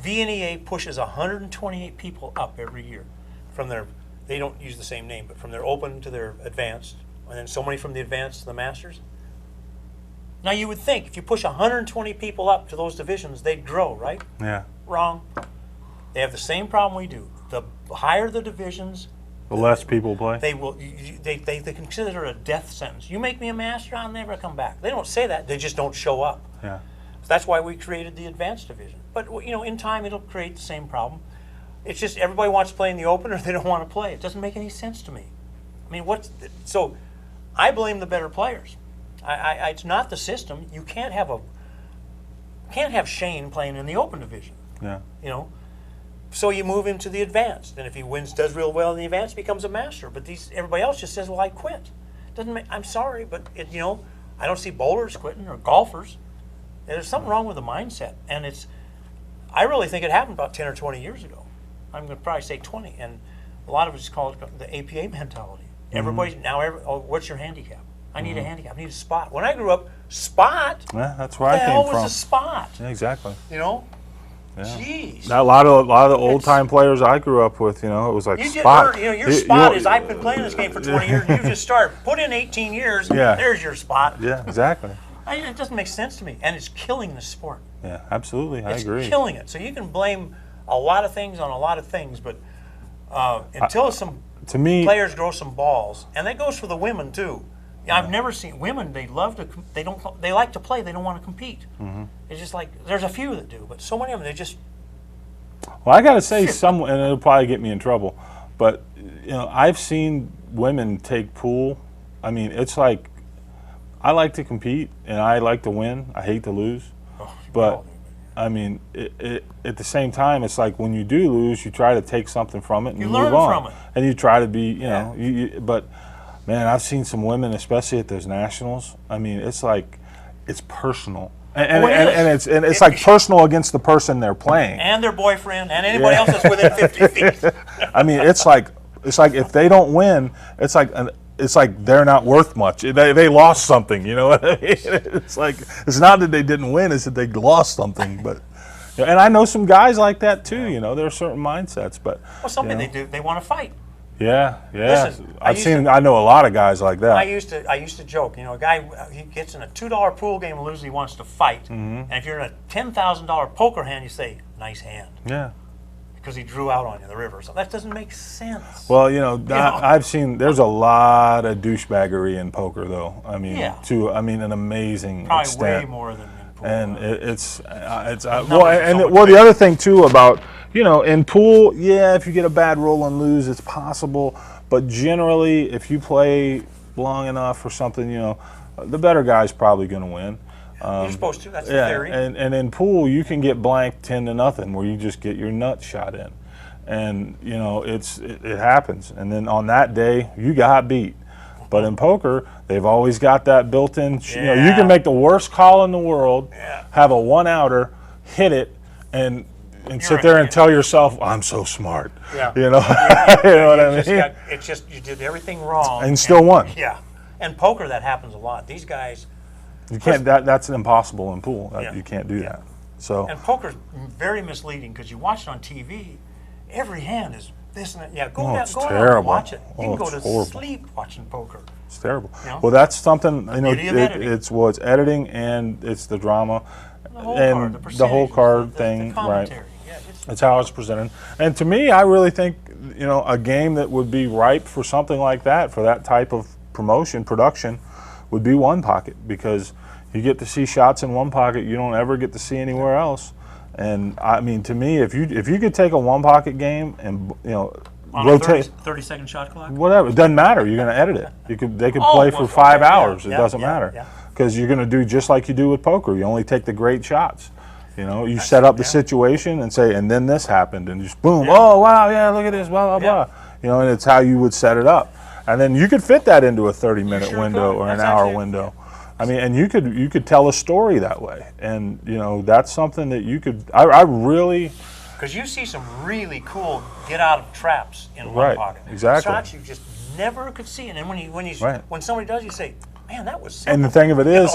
VNEA pushes 128 people up every year from their, they don't use the same name, but from their open to their advanced, and then so many from the advanced to the masters. Now you would think if you push 120 people up to those divisions, they'd grow, right? Yeah. Wrong. They have the same problem we do. The higher the divisions, The less people play. they will. They consider it a death sentence. You make me a master, I'll never come back. They don't say that. They just don't show up. Yeah. That's why we created the advanced division. But you know, in time, it'll create the same problem. It's just everybody wants to play in the open, or they don't want to play. It doesn't make any sense to me. I mean, so? I blame the better players. It's not the system. You can't have Shane playing in the open division. Yeah. You know, so you move him to the advanced, and if he does real well in the advanced, becomes a master. But everybody else just says, "Well, I quit." Doesn't make. I'm sorry, but you know, I don't see bowlers quitting or golfers. There's something wrong with the mindset, and I really think it happened about 10 or 20 years ago. I'm going to probably say 20, and a lot of us call it the APA mentality. Everybody's now, oh, what's your handicap? I need a handicap. I need a spot. When I grew up, spot. Yeah, that's where I came from. What the hell was a spot? Yeah, exactly. You know. Yeah. Jeez. A lot of the old time players I grew up with, you know, it was like spot. Your spot is I've been playing this game for 20 years. And you just start put in 18 years. Yeah. There's your spot. Yeah, exactly. It doesn't make sense to me, and it's killing the sport. Yeah, absolutely. I agree. It's killing it. So you can blame a lot of things on a lot of things, but until some players grow some balls, and that goes for the women too. I've never seen women. They love to. They like to play. They don't want to compete. It's just like there's a few that do, but so many of them they just. Well, I got to say, and it'll probably get me in trouble, but you know, I've seen women take pool. I mean, it's like I like to compete and I like to win. I hate to lose, but I mean, at the same time, it's like when you do lose, you try to take something from it and you learn move on, from it, and you try to be, you know, but. Man, I've seen some women, especially at those nationals. I mean, it's like it's personal, and it's like personal against the person they're playing, and their boyfriend, and anybody else that's within 50 feet. I mean, it's like if they don't win, it's like they're not worth much. They lost something. You know what I mean? It's like it's not that they didn't win; it's that they lost something. But and I know some guys like that too. You know, there are certain mindsets, but well, something they want to fight. Yeah. Listen, I know a lot of guys like that. I used to joke, you know, a guy he gets in a $2 pool game and loses, he wants to fight. And if you're in a $10,000 poker hand, you say, "Nice hand." Yeah. Because he drew out on you in the river. So that doesn't make sense. Well, you know, I've seen there's a lot of douchebaggery in poker, though. I mean, an amazing probably extent. Way more than in pool. And the other thing too about, you know, in pool, yeah, if you get a bad roll and lose, it's possible. But generally, if you play long enough or something, you know, the better guy's probably going to win. You're supposed to. That's the theory. And in pool, you can get blanked 10-0, where you just get your nut shot in, and you know it happens. And then on that day, you got beat. But in poker, they've always got that built-in. You know, you can make the worst call in the world, have a one-outer, hit it, and sit there and tell yourself, "I'm so smart." Yeah. You know, you know what I mean? It's just you did everything wrong and still won. Yeah, and poker that happens a lot. These guys. You can't. That's impossible in pool. You can't do that. So. And poker's very misleading because you watch it on TV. Every hand is this and that. Yeah, go down and watch it. You can go to sleep watching poker. It's terrible. You know? Well, that's something. You know, it's editing and it's the drama, and the whole card thing, right? Yeah, it's how it's presented. And to me, I really think, you know, a game that would be ripe for something like that, for that type of production, would be one pocket, because you get to see shots in one pocket you don't ever get to see anywhere else. And I mean, to me, if you could take a one pocket game and, you know, On rotate. a 30-second shot clock? Whatever. It doesn't matter. You're going to edit it. They could Oh, play for well, 5 okay, hours. yeah, It doesn't yeah, matter. yeah. Because you're going to do just like you do with poker. You only take the great shots. You know, you set up the situation and say, and then this happened, and just boom, oh, wow, yeah, look at this, blah, blah, blah. You know, and it's how you would set it up. And then you could fit that into a 30-minute window or an hour window. I mean, and you could tell a story that way. And, you know, that's something that you could, I really. Because you see some really cool get out of traps in one pocket. Exactly. Shots you just never could see. And then when somebody does, you say, man, that was simple. And the thing of it is,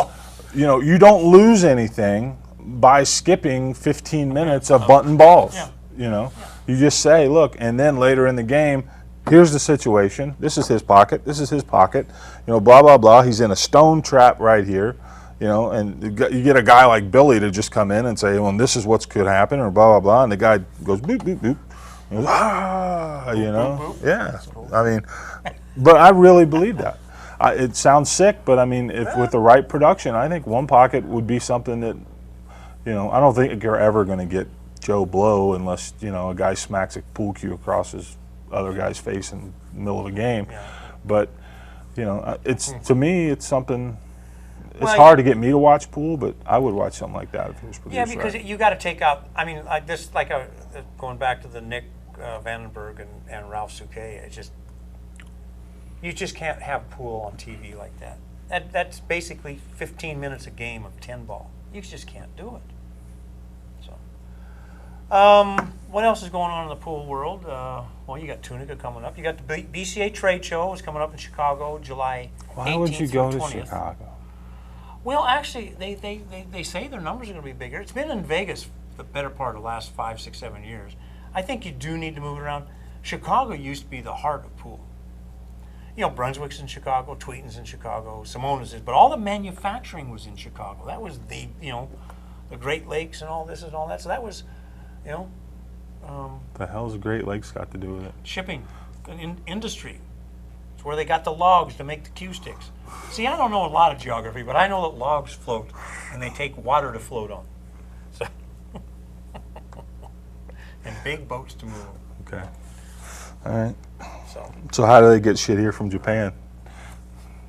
you know, you don't lose anything by skipping 15 minutes of bunting balls. You know, you just say, look, and then later in the game, here's the situation. This is his pocket. This is his pocket. You know, blah, blah, blah. He's in a stone trap right here. You know, and you get a guy like Billy to just come in and say, well, this is what could happen, or blah, blah, blah. And the guy goes, boop, boop, boop. And goes, boop, you know. Boop, boop. Yeah. Cool. I mean, but I really believe that. It sounds sick, but I mean, if with the right production, I think one pocket would be something that, you know, I don't think you're ever going to get Joe Blow unless, you know, a guy smacks a pool cue across his other guy's face in the middle of a game. Yeah. But, you know, it's to me, it's something. It's hard to get me to watch pool, but I would watch something like that if it was produced. Yeah, because you got to take out. I mean, going back to the Nick Vandenberg and Ralph Souquet. It's just you just can't have pool on TV like that. That's basically 15 minutes a game of 10 ball. You just can't do it. So, what else is going on in the pool world? Well, you got Tunica coming up. You got the BCA trade show is coming up in Chicago, July 18th. Why would you go to 20th. Chicago? Well, actually, they say their numbers are going to be bigger. It's been in Vegas the better part of the last 5, 6, 7 years. I think you do need to move it around. Chicago used to be the heart of pool. You know, Brunswick's in Chicago, Tweeton's in Chicago, Simona's is, but all the manufacturing was in Chicago. That was the, you know, the Great Lakes and all this and all that. So that was, you know. The hell's the Great Lakes got to do with it? Shipping, industry. It's where they got the logs to make the cue sticks. See, I don't know a lot of geography, but I know that logs float, and they take water to float on. So, and big boats to move. Okay. All right. So how do they get shit here from Japan?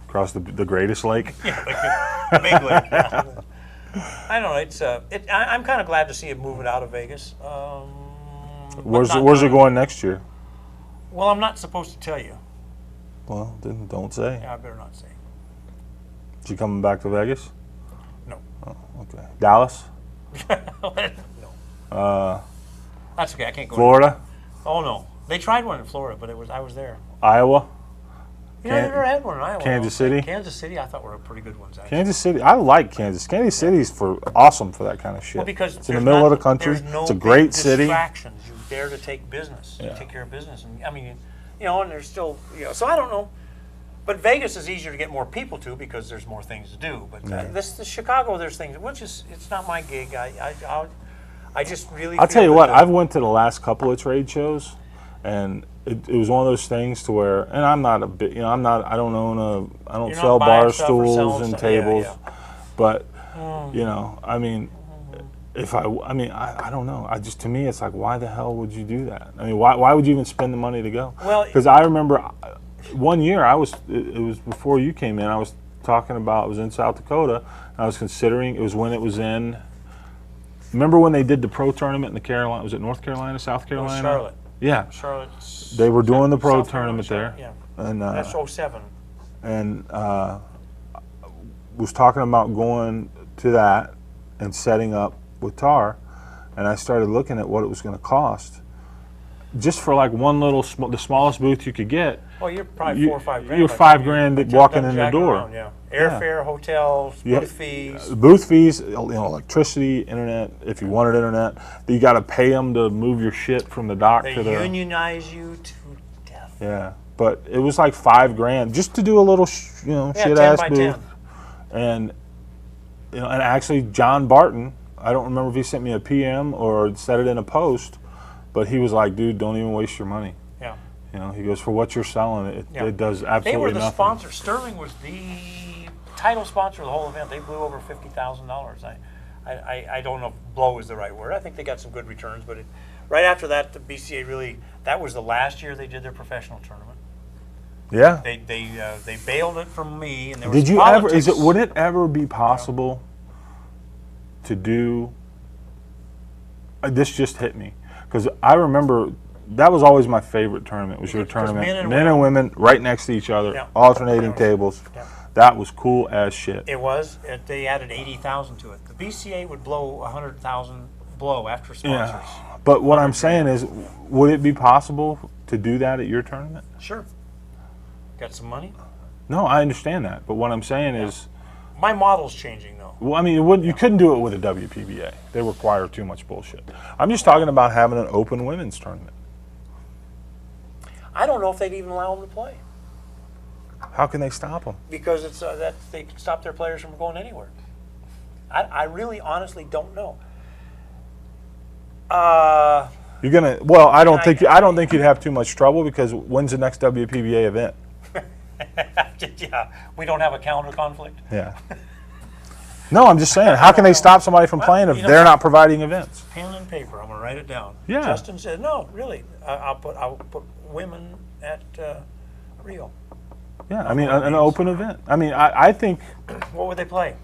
Across the greatest lake? Yeah, the big lake. Yeah. I don't know. I'm kind of glad to see it moving out of Vegas. Where's it going next year? Well, I'm not supposed to tell you. Well, then don't say. Yeah, I better not say. Is you coming back to Vegas? No. Oh, okay. Dallas? No. That's okay. I can't go. Florida? Oh no, they tried one in Florida, but I was there. Iowa? You know, I never had one in Iowa. Kansas City? Kansas City, I thought were pretty good ones. Actually. Kansas City, I like Kansas. Kansas City's awesome for that kind of shit. Well, because it's in the middle of the country. It's a great city. Distractions. You dare to take business. You take care of business, and I mean, you know, and there's still, you know. So I don't know, but Vegas is easier to get more people to because there's more things to do. But the Chicago, there's things. Which is, it's not my gig. I just really. I'll tell you what. I've went to the last couple of trade shows, and it was one of those things to where, and I'm not a bit, you know, I don't sell bar stools and tables, but you know, I mean, I don't know. To me, it's like, why the hell would you do that? I mean, why would you even spend the money to go? Well, because I remember one year it was before you came in. I was talking about, I was in South Dakota, and I was considering, it was when it was in. Remember when they did the pro tournament in the Carolina? Was it North Carolina, South Carolina? Charlotte. Yeah. Charlotte. They were doing the pro tournament there. Yeah. And that's 07. And was talking about going to that and setting up with Tar, and I started looking at what it was going to cost, just for like one little, the smallest booth you could get. Well, you're probably $4 or $5 grand. You're $5 grand walking in the door. Around, yeah. Airfare, hotels, booth fees. Booth fees, you know, electricity, internet. If you wanted internet, you got to pay them to move your shit from the dock to the. They unionize you to death. Yeah, but it was like $5 grand just to do a little, shit ass booth. 10. And you know, and actually John Barton, I don't remember if he sent me a PM or said it in a post, but he was like, dude, don't even waste your money. Yeah. You know, he goes, for what you're selling, it does absolutely nothing. They were the sponsor. Sterling was the title sponsor of the whole event. They blew over $50,000. I don't know if blow is the right word. I think they got some good returns, but right after that, the BCA really, that was the last year they did their professional tournament. Yeah. They bailed it from me, and there was Did you politics. ever? Would it ever be possible to do? This just hit me because I remember that was always my favorite tournament. Was your tournament? Men and women right next to each other, Yeah. alternating tables. Yeah. That was cool as shit. It was. They added 80,000 to it. The BCA would blow 100,000 blow after sponsors. Yeah. But what I'm saying is, would it be possible to do that at your tournament? Sure. Got some money? No, I understand that. But what I'm saying is, My model's changing, though. well, I mean, you couldn't do it with a WPBA. They require too much bullshit. I'm just talking about having an open women's tournament. I don't know if they'd even allow them to play How can they stop them? because it's that they can stop their players from going anywhere. I really, honestly don't know. You're gonna. Well, I don't think you'd have too much trouble because when's the next WPBA event? Yeah, we don't have a calendar conflict. Yeah. No, I'm just saying. How can they stop somebody from playing if they're not providing events? Pen and paper. I'm gonna write it down. Yeah. Justin said, "No, really. I'll put women at Rio." Yeah, I mean, an open event. I mean, I think. What would they play?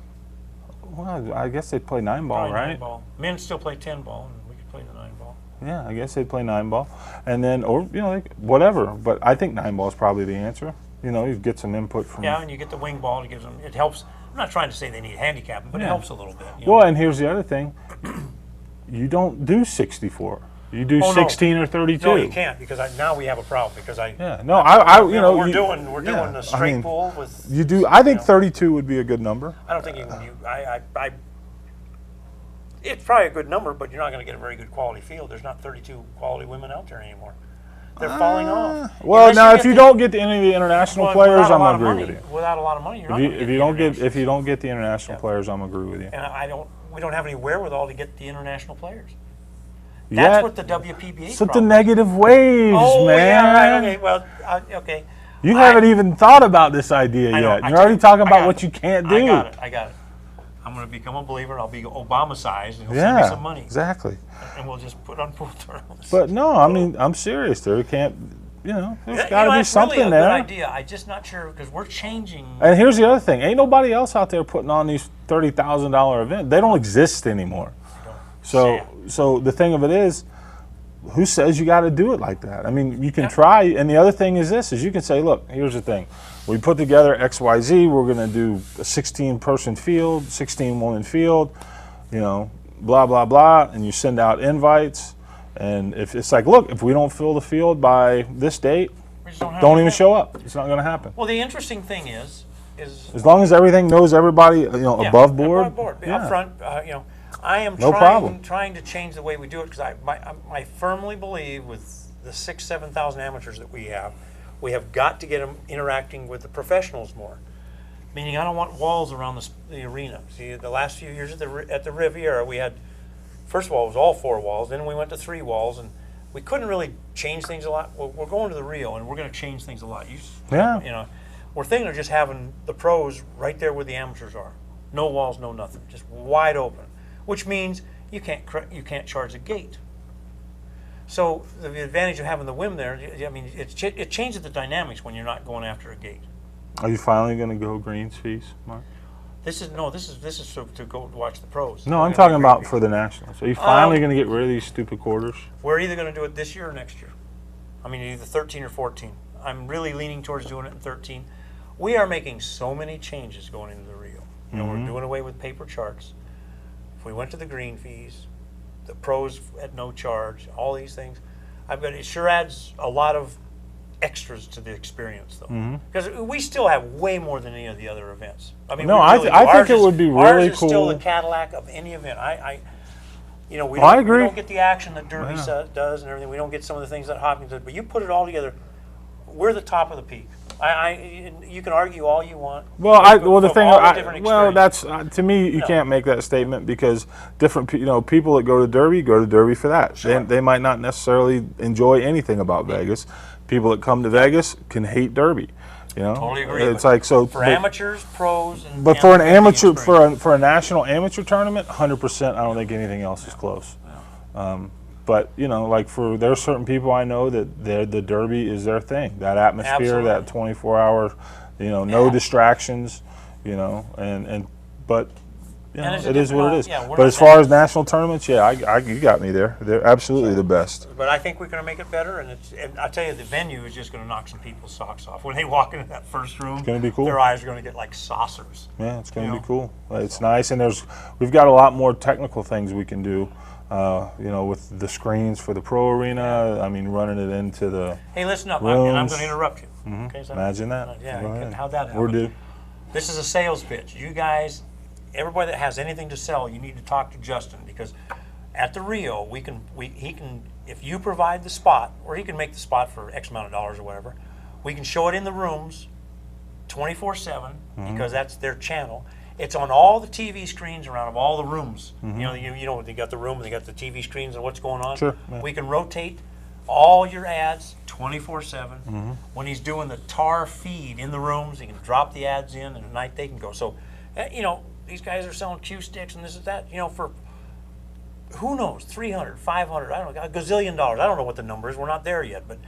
Well, I guess they'd play 9-ball, Probably right? 9-ball. Men still play 10-ball, and we could play the 9-ball. Yeah, I guess they'd play 9-ball, and then whatever. But I think 9-ball is probably the answer. You get some input from. Yeah, and you get the wing ball. It gives them. It helps. I'm not trying to say they need handicapping, but it helps a little bit. Well, and here's the other thing. You don't do 64. You do 16 or 32. No, you can't because now we have a problem because Yeah. No, I we're doing a straight pool with. You do. I think 32 would be a good number. I don't think you can. It's probably a good number, but you're not going to get a very good quality field. There's not 32 quality women out there anymore. They're falling off. Well, now if you don't get any of the international players, I'm agree with you. Without a lot of money, you're not going to get If you don't get the international players, I'm agree with you. And we don't have any wherewithal to get the international players. Yeah. That's what the WPBA. It's the negative waves, oh, man. yeah, right. Okay. Well, okay. You haven't even thought about this idea yet. You're already talking about what you can't do. I got it. I'm going to become a believer. I'll be Obama-sized, and he'll send me some money. Exactly. And we'll just put on pool tournaments. But no, I mean, I'm serious. There can't, there's got to be something really a there. Good idea. I'm just not sure because we're changing. And here's the other thing: ain't nobody else out there putting on these $30,000 events. They don't exist anymore. So the thing of it is, who says you got to do it like that? I mean, you can try. And the other thing is this: is you can say, look, here's the thing. We put together XYZ. We're going to do a 16-person field, 16-woman field, blah, blah, blah. And you send out invites. And if it's like, look, if we don't fill the field by this date, don't even show up. It's not going to happen. Well, the interesting thing is as long as everything knows everybody, above board. Above board. Up front, I am trying to change the way we do it because I firmly believe with the 6,000-7,000 amateurs that we have got to get them interacting with the professionals more. Meaning, I don't want walls around the arena. See, the last few years at the Riviera, we had, first of all, it was all 4 walls. Then we went to 3 walls, and we couldn't really change things a lot. We're going to the Rio, and we're going to change things a lot. We're thinking of just having the pros right there where the amateurs are. No walls, no nothing, just wide open. Which means you can't charge a gate. So the advantage of having the whim there, I mean, it changes the dynamics when you're not going after a gate. Are you finally going to go greens fees, Mark? This is to go watch the pros. No, I'm talking about for the Nationals. Are you finally going to get rid of these stupid quarters? We're either going to do it this year or next year. I mean, either 13 or 14. I'm really leaning towards doing it in 13. We are making so many changes going into the Rio. We're doing away with paper charts. If we went to the green fees, the pros at no charge, all these things, it sure adds a lot of extras to the experience, though, because we still have way more than any of the other events. I mean, I think it would be really ours is cool. Still the Cadillac of any event. We agree. We don't get the action that Derby does and everything. We don't get some of the things that Hopkins does. But you put it all together, we're the top of the peak. You can argue all you want. Well, that's to me. You can't make that statement because different, people that go to Derby for that. Sure. They might not necessarily enjoy anything about Vegas. People that come to Vegas can hate Derby. You know, Totally agree. it's like so for amateurs, pros, and but for an and amateur, experience. for a national amateur tournament, 100%. I don't think anything else is close. But you know, like there are certain people I know that the Derby is their thing. That atmosphere, Absolutely. that 24-hour, you know, no distractions, you know, but you know, it is what it is. But as far as national tournaments, yeah, you got me there. They're absolutely the best. But I think we're going to make it better, and I tell you, the venue is just going to knock some people's socks off when they walk into that first room. It's going to be cool. Their eyes are going to get like saucers. Yeah, it's going to be cool. It's nice, and we've got a lot more technical things we can do. You know, with the screens for the pro arena. I mean, running it into the Hey, listen up, rooms. and I'm going to interrupt you. Okay, so Imagine that. How'd that happen? We're due. This is a sales pitch. You guys, everybody that has anything to sell, you need to talk to Justin, because at the Rio, he can, if you provide the spot, or he can make the spot for X amount of dollars or whatever, we can show it in the rooms 24/7 because that's their channel. It's on all the TV screens around all the rooms. You know, they got the room and they got the TV screens and what's going on. Sure. Yeah. We can rotate all your ads 24/7. When he's doing the tar feed in the rooms, he can drop the ads in, and at night they can go. So, you know, these guys are selling cue sticks and this and that. You know, for who knows, 300, 500, I don't know, a gazillion dollars. I don't know what the number is. We're not there yet. But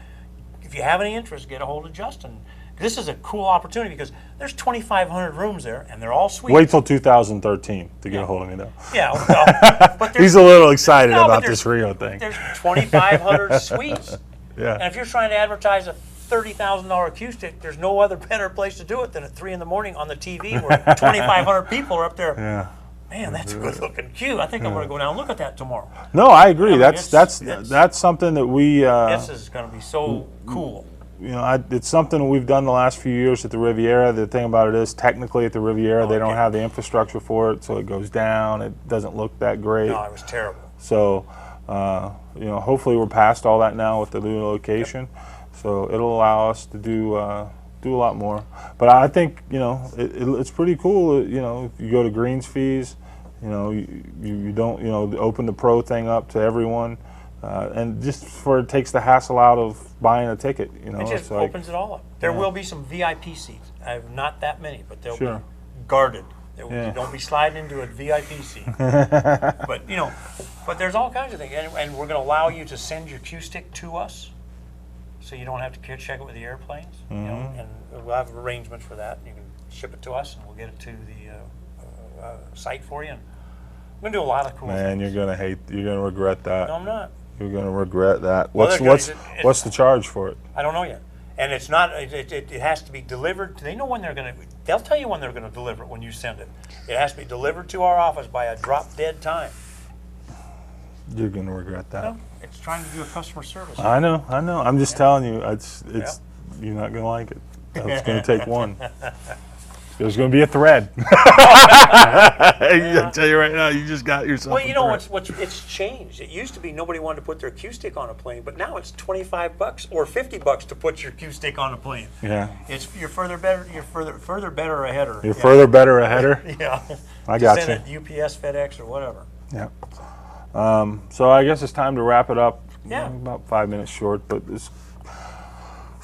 if you have any interest, get a hold of Justin. This is a cool opportunity because there's 2,500 rooms there, and they're all suites. Wait till 2013 to get a hold of me, though. Yeah, well, but he's a little excited about this Rio thing. There's 2,500 suites. Yeah. And if you're trying to advertise a $30,000 cue stick, there's no other better place to do it than at 3 in the morning on the TV where 2,500 people are up there. Yeah. Man, that's a good-looking cue. I think I'm going to go down and look at that tomorrow. No, I agree. I mean, that's something that we. This is going to be so cool. You know, it's something we've done the last few years at the Riviera. The thing about it is, technically at the Riviera, they don't have the infrastructure for it, so it goes down. It doesn't look that great. No, it was terrible. So, you know, hopefully we're past all that now with the new location. So it'll allow us to do a lot more. But I think, you know, it's pretty cool. You know, if you go to greens fees, you know, you don't, you know, open the pro thing up to everyone. And just it takes the hassle out of buying a ticket, you know. It just opens it all up. There will be some VIP seats. I have not that many, but they'll be guarded. Don't be sliding into a VIP seat. But you know, there's all kinds of things, and we're going to allow you to send your cue stick to us, so you don't have to check it with the airplanes. You know, and we'll have arrangements for that. You can ship it to us, and we'll get it to the site for you. And we're going to do a lot of cool things. Man, you're going to regret that. No, I'm not. You're going to regret that. Well, What's the charge for it? I don't know yet. And it's not. It has to be delivered. They know when they're going to. They'll tell you when they're going to deliver it when you send it. It has to be delivered to our office by a drop dead time. You're going to regret that. No, it's trying to do a customer service. I know. I'm just telling you. It's you're not going to like it. It's going to take one. There's going to be a thread. I tell you right now, you just got yourself. Well, you know it's changed. It used to be nobody wanted to put their cue stick on a plane, but now it's $25 or $50 to put your cue stick on a plane. Yeah. You're further better. You're further better a header. You're further better a header. Yeah. I got you. Send it UPS, FedEx, or whatever. Yeah. So I guess it's time to wrap it up. Yeah. About 5 minutes short, but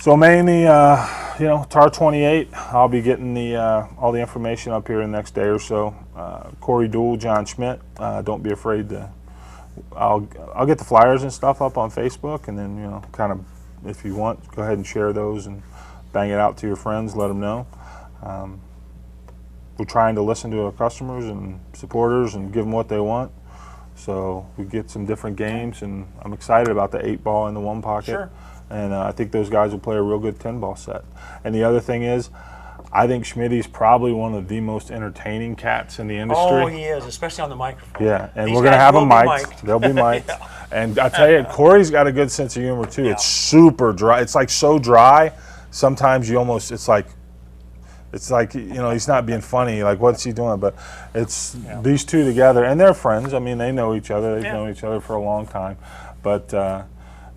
so mainly, you know, TAR 28. I'll be getting all the information up here in the next day or so. Corey Deuel, John Schmidt. Don't be afraid to. I'll get the flyers and stuff up on Facebook, and then, you know, kind of, if you want, go ahead and share those and bang it out to your friends. Let them know. We're trying to listen to our customers and supporters and give them what they want. So we get some different games, and I'm excited about the 8-ball in the 1 pocket. Sure. And I think those guys will play a real good 10-ball set. And the other thing is, I think Schmidt's probably one of the most entertaining cats in the industry. Oh, he is, especially on the microphone. Yeah, and These we're going to have them guys mic'd. They'll be mic'd. Yeah. And I tell you, Corey's got a good sense of humor, too. Yeah. It's super dry. It's like so dry, sometimes you almost, it's like, you know, he's not being funny, like, what's he doing? But it's these two together, and they're friends. I mean, they know each other. They've known each other for a long time. But,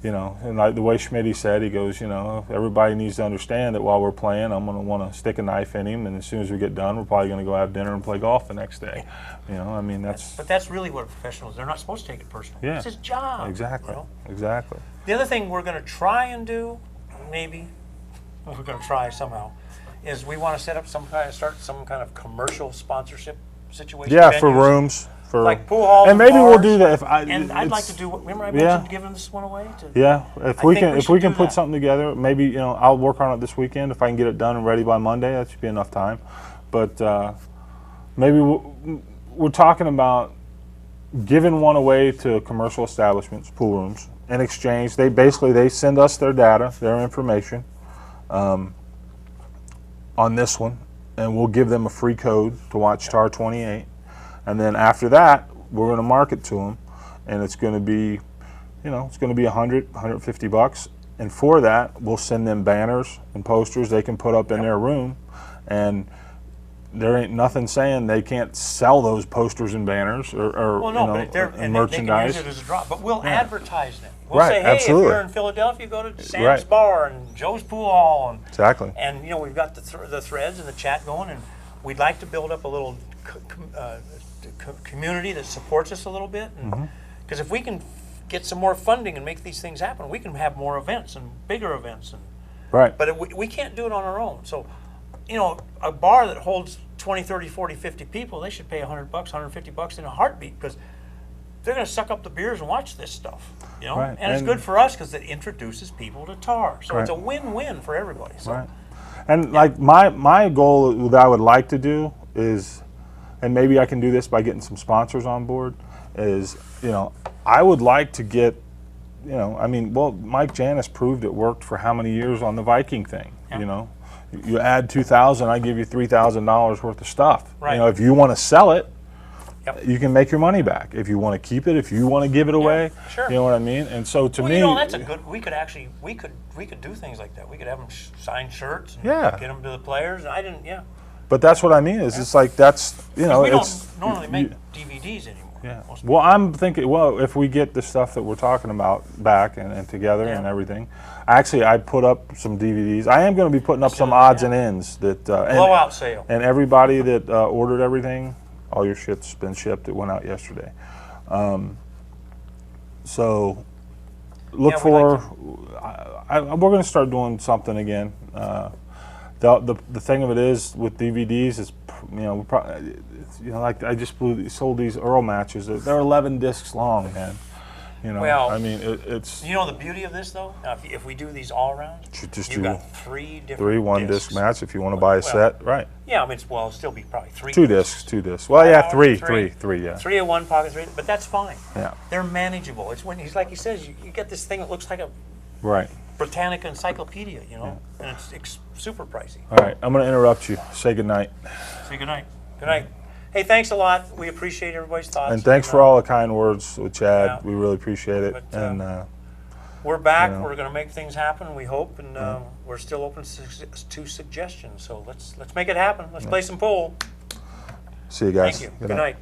you know, and like the way Schmidt said, he goes, you know, everybody needs to understand that while we're playing, I'm going to want to stick a knife in him, and as soon as we get done, we're probably going to go have dinner and play golf the next day. You know, I mean, that's... But that's really what professionals, they're not supposed to take it personally. Yeah. It's his job. Exactly, you know? exactly. The other thing we're going to try and do, maybe, we're going to try somehow, is we want to start some kind of commercial sponsorship situation. Yeah, for venues, rooms. For, like pool halls and maybe we'll bars. do that. And I'd like to do. Remember, I mentioned giving this one away. Yeah, if we can should put that. something together, maybe I'll work on it this weekend. If I can get it done and ready by Monday, that should be enough time. But maybe we're talking about giving one away to commercial establishments, pool rooms. In exchange, they send us their data, their information on this one, and we'll give them a free code to watch TAR 28. And then after that, we're going to market to them, and it's going to be, it's going to be $150. And for that, we'll send them banners and posters they can put up in their room, and there ain't nothing saying they can't sell those posters and banners or but merchandise. They can use it as a drop. But we'll advertise them. We'll Right, say, hey, absolutely. if you're in Philadelphia, go to Sam's Bar and Joe's Pool Hall. Exactly. And we've got the threads and the chat going, and we'd like to build up a little community that supports us a little bit. Because if we can get some more funding and make these things happen, we can have more events and bigger events. Right. But we can't do it on our own. So, a bar that holds 20, 30, 40, 50 people, they should pay $100, $150 in a heartbeat, because they're going to suck up the beers and watch this stuff. Right. And it's good for us because it introduces people to TAR. So it's a win-win for everybody. So. Right. And like my goal that I would like to do is, and maybe I can do this by getting some sponsors on board, is, I would like to get, Mike Janis proved it worked for how many years on the Viking thing, You add $2,000, I give you $3,000 worth of stuff. Right. If you want to sell it, Yep. you can make your money back. If you want to keep it, if you want to give it away, sure. you know what I mean? And so to me, that's a good. We could do things like that. We could have them sign shirts. And Yeah. Get them to the players. I didn't. Yeah. but that's what I mean is it's like that's We it's don't normally make DVDs anymore. yeah. Well, I'm thinking, if we get the stuff that we're talking about back and together and everything, actually, I put up some DVDs. I am going to be putting up some odds and ends that Blowout sale. And everybody that ordered everything, all your shit's been shipped. It went out yesterday. So look for. We're going to start doing something again. The thing of it is with DVDs is we probably like I just sold these Earl matches. They're 11 discs long, man. Well, I mean it's. The beauty of this though. Now, if we do these all around, you've got three different one-disc discs. match if you want to buy a set, right? Yeah, I mean it'll still be probably three. Two discs. Well, yeah, three. Yeah. 3 in one pocket, 3, but that's fine. Yeah. They're manageable. It's when he's like he says, you get this thing that looks like a Right. Britannica encyclopedia, and it's super pricey. All right, I'm going to interrupt you. Say goodnight. Say good night. Good night. Hey, thanks a lot. We appreciate everybody's thoughts. And thanks for all the kind words with Chad. Yeah. We really appreciate it. But, And we're back. We're going to make things happen, we hope, and we're still open to suggestions. So let's make it happen. Let's play some pool. see you guys. Thank you. Good night.